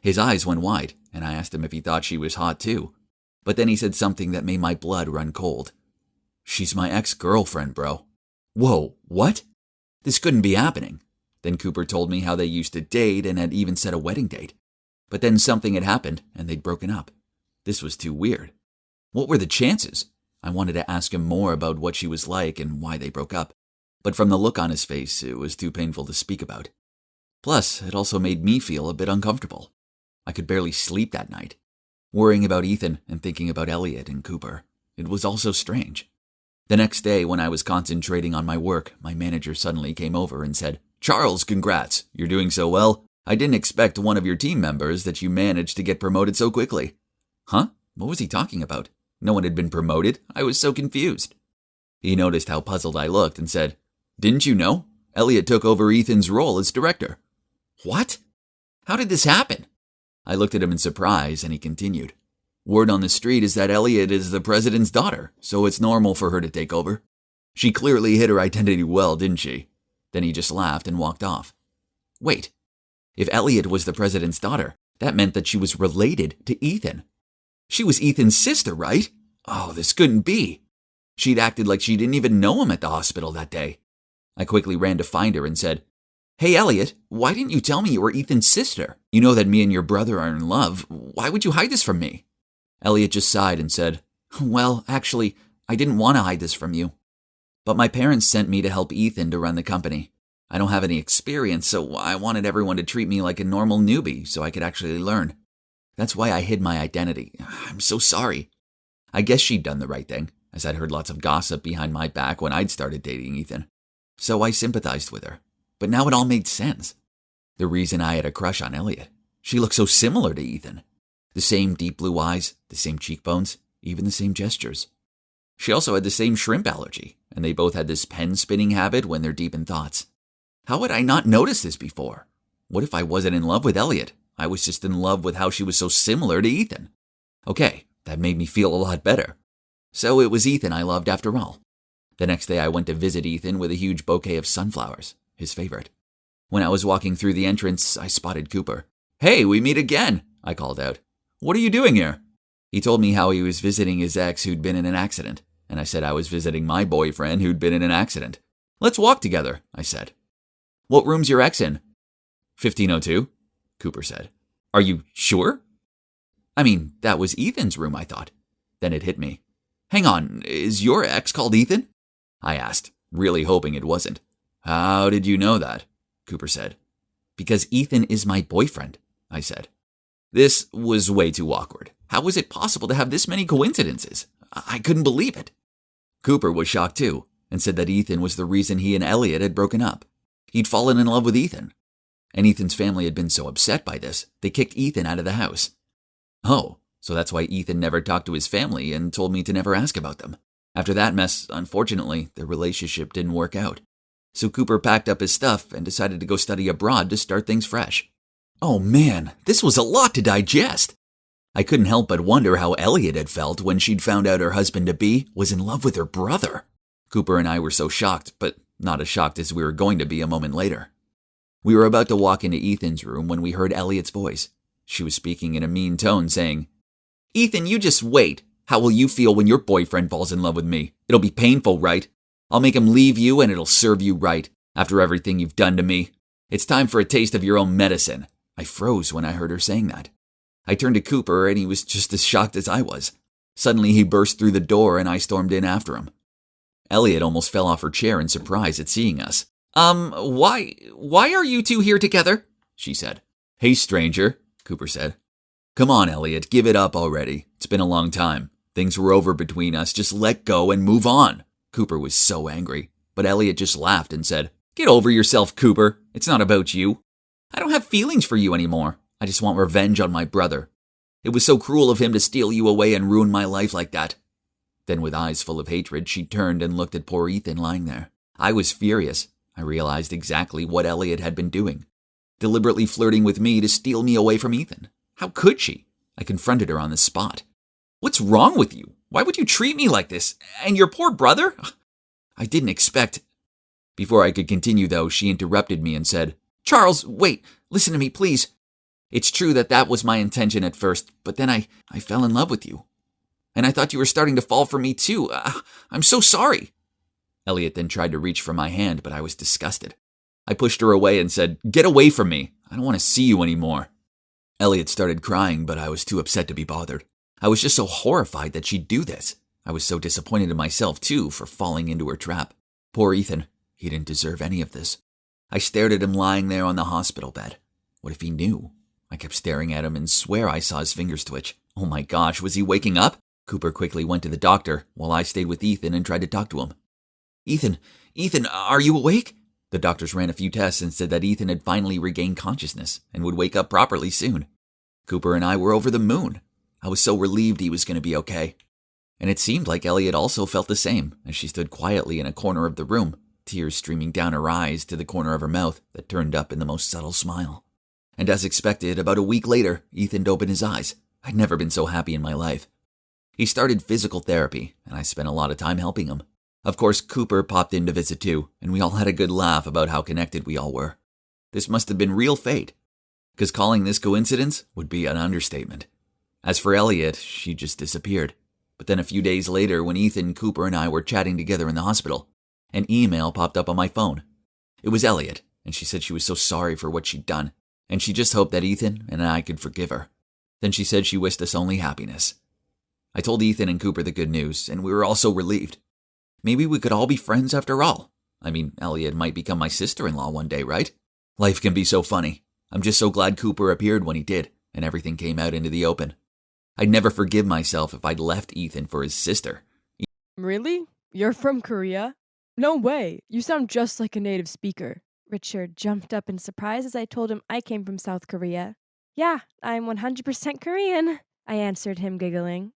His eyes went wide, and I asked him if he thought she was hot too. But then he said something that made my blood run cold. "She's my ex-girlfriend, bro." Whoa, what? This couldn't be happening. Then Cooper told me how they used to date and had even set a wedding date. But then something had happened and they'd broken up. This was too weird. What were the chances? I wanted to ask him more about what she was like and why they broke up. But from the look on his face, it was too painful to speak about. Plus, it also made me feel a bit uncomfortable. I could barely sleep that night, worrying about Ethan and thinking about Elliot and Cooper. It was all so strange. The next day, when I was concentrating on my work, my manager suddenly came over and said, "Charles, congrats. You're doing so well. I didn't expect one of your team members that you managed to get promoted so quickly." Huh? What was he talking about? No one had been promoted. I was so confused. He noticed how puzzled I looked and said, "Didn't you know? Elliot took over Ethan's role as director." What? How did this happen? I looked at him in surprise and he continued, "Word on the street is that Elliot is the president's daughter, so it's normal for her to take over. She clearly hid her identity well, didn't she?" Then he just laughed and walked off. Wait, if Elliot was the president's daughter, that meant that she was related to Ethan. She was Ethan's sister, right? Oh, this couldn't be. She'd acted like she didn't even know him at the hospital that day. I quickly ran to find her and said, "Hey, Elliot, why didn't you tell me you were Ethan's sister? You know that me and your brother are in love. Why would you hide this from me?" Elliot just sighed and said, "Well, actually, I didn't want to hide this from you. But my parents sent me to help Ethan to run the company. I don't have any experience, so I wanted everyone to treat me like a normal newbie so I could actually learn. That's why I hid my identity. I'm so sorry." I guess she'd done the right thing, as I'd heard lots of gossip behind my back when I'd started dating Ethan. So I sympathized with her. But now it all made sense. The reason I had a crush on Elliot. She looked so similar to Ethan. The same deep blue eyes, the same cheekbones, even the same gestures. She also had the same shrimp allergy, and they both had this pen-spinning habit when they're deep in thoughts. How had I not noticed this before? What if I wasn't in love with Elliot? I was just in love with how she was so similar to Ethan. Okay, that made me feel a lot better. So it was Ethan I loved after all. The next day I went to visit Ethan with a huge bouquet of sunflowers, his favorite. When I was walking through the entrance, I spotted Cooper. "Hey, we meet again," I called out. "What are you doing here?" He told me how he was visiting his ex who'd been in an accident, and I said I was visiting my boyfriend who'd been in an accident. "Let's walk together," I said. "What room's your ex in?" 1502, Cooper said. "Are you sure?" I mean, that was Ethan's room, I thought. Then it hit me. "Hang on, is your ex called Ethan?" I asked, really hoping it wasn't. "How did you know that?" Cooper said. "Because Ethan is my boyfriend," I said. This was way too awkward. How was it possible to have this many coincidences? I couldn't believe it. Cooper was shocked too, and said that Ethan was the reason he and Elliot had broken up. He'd fallen in love with Ethan. And Ethan's family had been so upset by this, they kicked Ethan out of the house. Oh, so that's why Ethan never talked to his family and told me to never ask about them. After that mess, unfortunately, their relationship didn't work out. So Cooper packed up his stuff and decided to go study abroad to start things fresh. Oh man, this was a lot to digest. I couldn't help but wonder how Elliot had felt when she'd found out her husband-to-be was in love with her brother. Cooper and I were so shocked, but not as shocked as we were going to be a moment later. We were about to walk into Ethan's room when we heard Elliot's voice. She was speaking in a mean tone, saying, "Ethan, you just wait. How will you feel when your boyfriend falls in love with me? It'll be painful, right? I'll make him leave you and it'll serve you right, after everything you've done to me. It's time for a taste of your own medicine." I froze when I heard her saying that. I turned to Cooper and he was just as shocked as I was. Suddenly he burst through the door and I stormed in after him. Elliot almost fell off her chair in surprise at seeing us. Why are you two here together?" she said. "Hey, stranger," Cooper said. "Come on, Elliot, give it up already. It's been a long time. Things were over between us. Just let go and move on." Cooper was so angry, but Elliot just laughed and said, "Get over yourself, Cooper. It's not about you. I don't have feelings for you anymore. I just want revenge on my brother. It was so cruel of him to steal you away and ruin my life like that." Then with eyes full of hatred, she turned and looked at poor Ethan lying there. I was furious. I realized exactly what Elliot had been doing. Deliberately flirting with me to steal me away from Ethan. How could she? I confronted her on the spot. "What's wrong with you? Why would you treat me like this? And your poor brother?" I didn't expect... Before I could continue, though, she interrupted me and said, "Charles, wait, listen to me, please. It's true that was my intention at first, but then I fell in love with you. And I thought you were starting to fall for me too. I'm so sorry." Elliot then tried to reach for my hand, but I was disgusted. I pushed her away and said, "Get away from me. I don't want to see you anymore." Elliot started crying, but I was too upset to be bothered. I was just so horrified that she'd do this. I was so disappointed in myself, too, for falling into her trap. Poor Ethan. He didn't deserve any of this. I stared at him lying there on the hospital bed. What if he knew? I kept staring at him and swear I saw his fingers twitch. Oh my gosh, was he waking up? Cooper quickly went to the doctor, while I stayed with Ethan and tried to talk to him. Ethan, are you awake?" The doctors ran a few tests and said that Ethan had finally regained consciousness and would wake up properly soon. Cooper and I were over the moon. I was so relieved he was going to be okay. And it seemed like Elliot also felt the same as she stood quietly in a corner of the room, tears streaming down her eyes to the corner of her mouth that turned up in the most subtle smile. And as expected, about a week later, Ethan opened his eyes. I'd never been so happy in my life. He started physical therapy, and I spent a lot of time helping him. Of course, Cooper popped in to visit too, and we all had a good laugh about how connected we all were. This must have been real fate, because calling this coincidence would be an understatement. As for Elliot, she just disappeared. But then a few days later, when Ethan, Cooper, and I were chatting together in the hospital, an email popped up on my phone. It was Elliot, and she said she was so sorry for what she'd done, and she just hoped that Ethan and I could forgive her. Then she said she wished us only happiness. I told Ethan and Cooper the good news, and we were all so relieved. Maybe we could all be friends after all. I mean, Elliot might become my sister-in-law one day, right? Life can be so funny. I'm just so glad Cooper appeared when he did, and everything came out into the open. I'd never forgive myself if I'd left Ethan for his sister.
Really? You're from Korea? No way. You sound just like a native speaker. Richard jumped up in surprise as I told him I came from South Korea. Yeah, I'm 100% Korean, I answered him, giggling.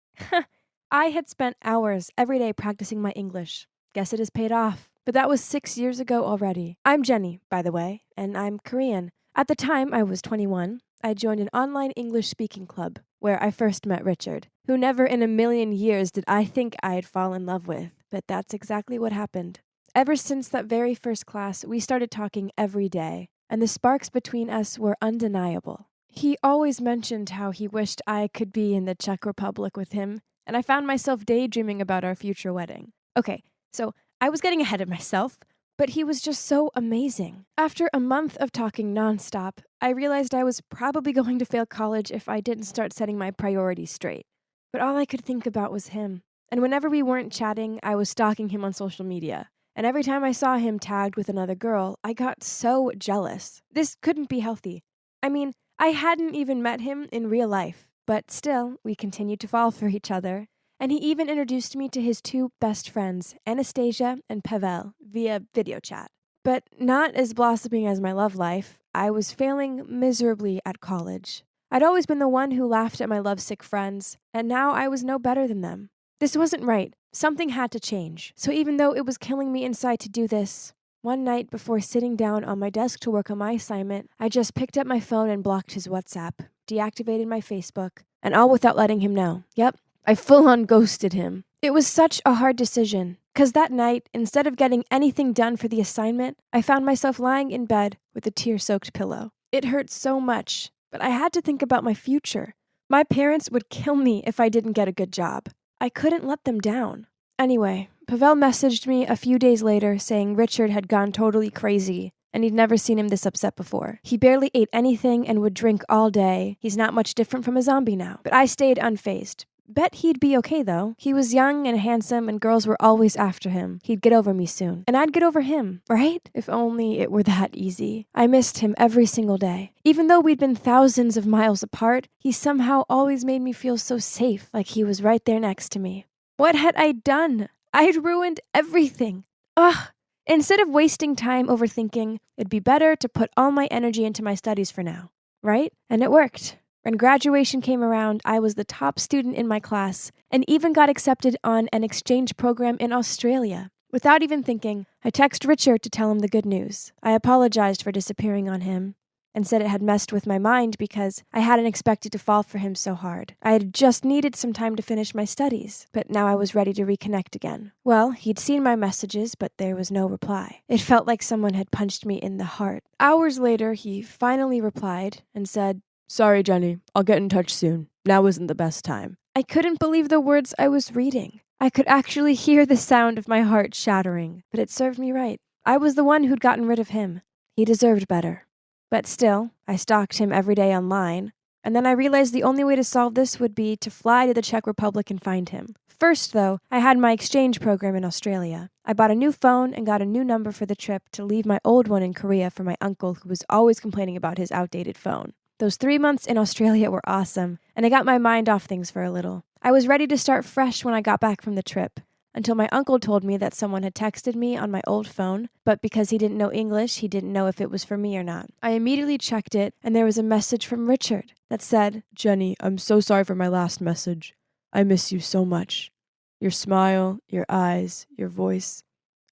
I had spent hours every day practicing my English. Guess it has paid off. But that was 6 years ago already. I'm Jenny, by the way, and I'm Korean. At the time I was 21, I joined an online English speaking club where I first met Richard, who never in a million years did I think I'd fall in love with. But that's exactly what happened. Ever since that very first class, we started talking every day, and the sparks between us were undeniable. He always mentioned how he wished I could be in the Czech Republic with him, and I found myself daydreaming about our future wedding. Okay, so I was getting ahead of myself, but he was just so amazing. After a month of talking nonstop, I realized I was probably going to fail college if I didn't start setting my priorities straight. But all I could think about was him. And whenever we weren't chatting, I was stalking him on social media. And every time I saw him tagged with another girl, I got so jealous. This couldn't be healthy. I mean, I hadn't even met him in real life, but still, we continued to fall for each other. And he even introduced me to his two best friends, Anastasia and Pavel, via video chat. But not as blossoming as my love life, I was failing miserably at college. I'd always been the one who laughed at my lovesick friends, and now I was no better than them. This wasn't right. Something had to change. So even though it was killing me inside to do this, one night before sitting down on my desk to work on my assignment, I just picked up my phone and blocked his WhatsApp, deactivated my Facebook, and all without letting him know. Yep, I full-on ghosted him. It was such a hard decision, because that night, instead of getting anything done for the assignment, I found myself lying in bed with a tear-soaked pillow. It hurt so much, but I had to think about my future. My parents would kill me if I didn't get a good job. I couldn't let them down. Anyway, Pavel messaged me a few days later saying Richard had gone totally crazy and he'd never seen him this upset before. He barely ate anything and would drink all day. He's not much different from a zombie now. But I stayed unfazed. Bet he'd be okay though. He was young and handsome and girls were always after him. He'd get over me soon. And I'd get over him, right? If only it were that easy. I missed him every single day. Even though we'd been thousands of miles apart, he somehow always made me feel so safe, like he was right there next to me. What had I done? I'd ruined everything. Ugh. Instead of wasting time overthinking, it'd be better to put all my energy into my studies for now, right? And it worked. When graduation came around, I was the top student in my class and even got accepted on an exchange program in Australia. Without even thinking, I texted Richard to tell him the good news. I apologized for disappearing on him and said it had messed with my mind because I hadn't expected to fall for him so hard. I had just needed some time to finish my studies, but now I was ready to reconnect again. Well, he'd seen my messages, but there was no reply. It felt like someone had punched me in the heart. Hours later, he finally replied and said, "Sorry, Jenny, I'll get in touch soon. Now isn't the best time." I couldn't believe the words I was reading. I could actually hear the sound of my heart shattering, but it served me right. I was the one who'd gotten rid of him. He deserved better. But still, I stalked him every day online, and then I realized the only way to solve this would be to fly to the Czech Republic and find him. First, though, I had my exchange program in Australia. I bought a new phone and got a new number for the trip to leave my old one in Korea for my uncle who was always complaining about his outdated phone. Those 3 months in Australia were awesome, and I got my mind off things for a little. I was ready to start fresh when I got back from the trip, until my uncle told me that someone had texted me on my old phone, but because he didn't know English, he didn't know if it was for me or not. I immediately checked it, and there was a message from Richard that said, "Jenny, I'm so sorry for my last message. I miss you so much. Your smile, your eyes, your voice.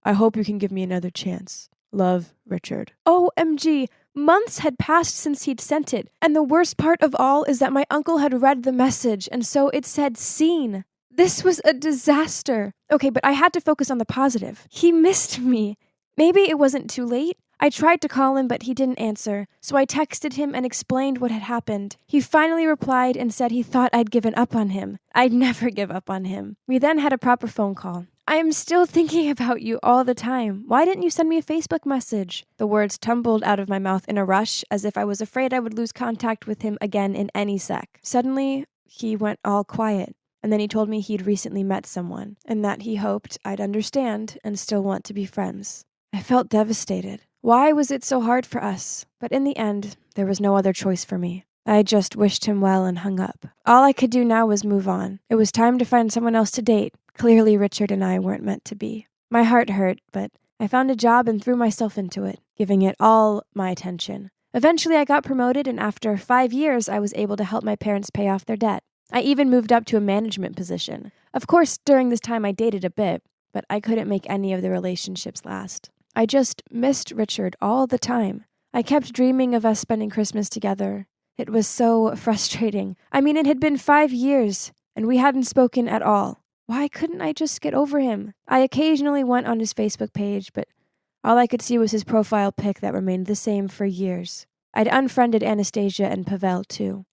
I hope you can give me another chance. Love, Richard." OMG! Months had passed since he'd sent it, and the worst part of all is that my uncle had read the message, and so it said seen. This was a disaster. Okay, but I had to focus on the positive. He missed me. Maybe it wasn't too late. I tried to call him, but he didn't answer, so I texted him and explained what had happened. He finally replied and said he thought I'd given up on him. I'd never give up on him. We then had a proper phone call. "I am still thinking about you all the time. Why didn't you send me a Facebook message?" The words tumbled out of my mouth in a rush, as if I was afraid I would lose contact with him again in any sec. Suddenly, he went all quiet. And then he told me he'd recently met someone, and that he hoped I'd understand and still want to be friends. I felt devastated. Why was it so hard for us? But in the end, there was no other choice for me. I just wished him well and hung up. All I could do now was move on. It was time to find someone else to date. Clearly, Richard and I weren't meant to be. My heart hurt, but I found a job and threw myself into it, giving it all my attention. Eventually, I got promoted, and after 5 years, I was able to help my parents pay off their debt. I even moved up to a management position. Of course, during this time, I dated a bit, but I couldn't make any of the relationships last. I just missed Richard all the time. I kept dreaming of us spending Christmas together. It was so frustrating. I mean, it had been 5 years, and we hadn't spoken at all. Why couldn't I just get over him? I occasionally went on his Facebook page, but all I could see was his profile pic that remained the same for years. I'd unfriended Anastasia and Pavel, too,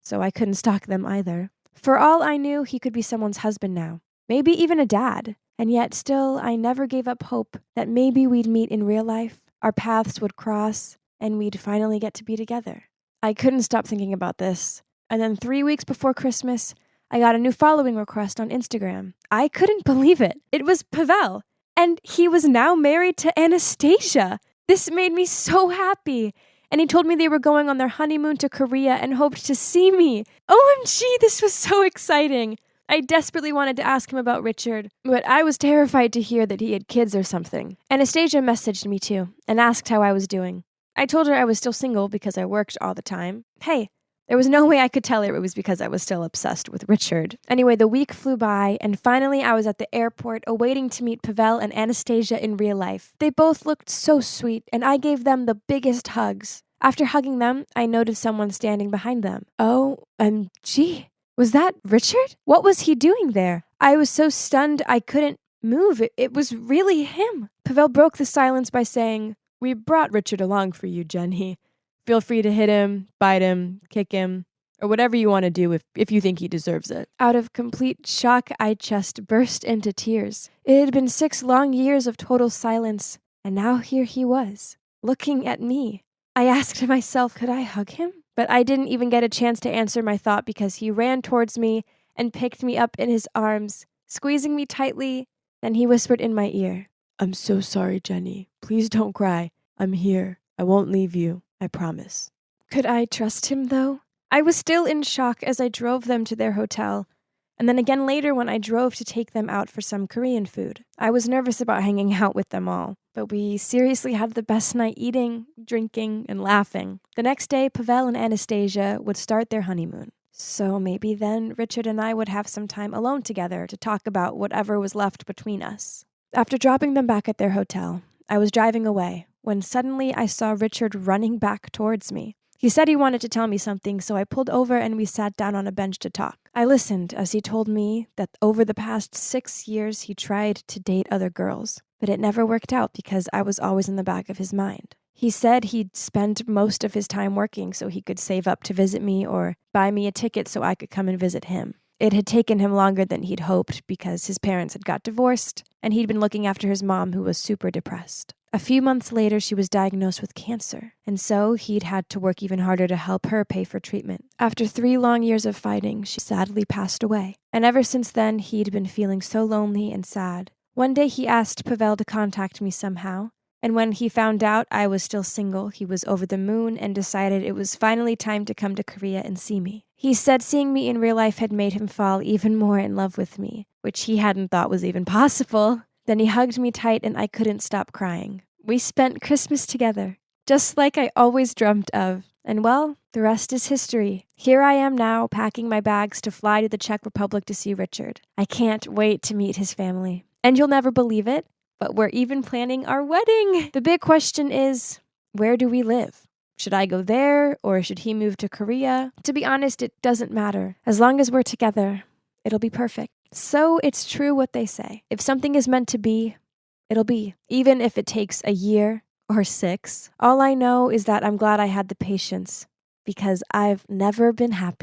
so I couldn't stalk them either. For all I knew, he could be someone's husband now, maybe even a dad. And yet still, I never gave up hope that maybe we'd meet in real life, our paths would cross, and we'd finally get to be together. I couldn't stop thinking about this. And then 3 weeks before Christmas, I got a new following request on Instagram. I couldn't believe it. It was Pavel, and he was now married to Anastasia. This made me so happy. And he told me they were going on their honeymoon to Korea and hoped to see me. OMG, this was so exciting. I desperately wanted to ask him about Richard, but I was terrified to hear that he had kids or something. Anastasia messaged me too and asked how I was doing. I told her I was still single because I worked all the time. Hey, there was no way I could tell her it was because I was still obsessed with Richard. Anyway, the week flew by, and finally I was at the airport awaiting to meet Pavel and Anastasia in real life. They both looked so sweet, and I gave them the biggest hugs. After hugging them, I noticed someone standing behind them. OMG. Was that Richard? What was he doing there? I was so stunned I couldn't move. It was really him. Pavel broke the silence by saying, "We brought Richard along for you, Jenny. Feel free to hit him, bite him, kick him, or whatever you want to do if you think he deserves it." Out of complete shock, I just burst into tears. It had been 6 long years of total silence, and now here he was, looking at me. I asked myself, could I hug him? But I didn't even get a chance to answer my thought because he ran towards me and picked me up in his arms, squeezing me tightly. Then he whispered in my ear, "I'm so sorry, Jenny. Please don't cry. I'm here. I won't leave you. I promise." Could I trust him, though? I was still in shock as I drove them to their hotel, and then again later when I drove to take them out for some Korean food. I was nervous about hanging out with them all, but we seriously had the best night eating, drinking, and laughing. The next day, Pavel and Anastasia would start their honeymoon. So maybe then Richard and I would have some time alone together to talk about whatever was left between us. After dropping them back at their hotel, I was driving away when suddenly I saw Richard running back towards me. He said he wanted to tell me something, so I pulled over and we sat down on a bench to talk. I listened as he told me that over the past 6 years he tried to date other girls, but it never worked out because I was always in the back of his mind. He said he'd spend most of his time working so he could save up to visit me or buy me a ticket so I could come and visit him. It had taken him longer than he'd hoped because his parents had got divorced and he'd been looking after his mom, who was super depressed. A few months later, she was diagnosed with cancer, and so he'd had to work even harder to help her pay for treatment. After 3 long years of fighting, she sadly passed away, and ever since then, he'd been feeling so lonely and sad. One day, he asked Pavel to contact me somehow, and when he found out I was still single, he was over the moon and decided it was finally time to come to Korea and see me. He said seeing me in real life had made him fall even more in love with me, which he hadn't thought was even possible. Then he hugged me tight and I couldn't stop crying. We spent Christmas together, just like I always dreamt of. And well, the rest is history. Here I am now, packing my bags to fly to the Czech Republic to see Richard. I can't wait to meet his family. And you'll never believe it, but we're even planning our wedding. The big question is, where do we live? Should I go there, or should he move to Korea? To be honest, it doesn't matter. As long as we're together, it'll be perfect. So it's true what they say. If something is meant to be, it'll be. Even if it takes a year or 6. All I know is that I'm glad I had the patience, because I've never been happy.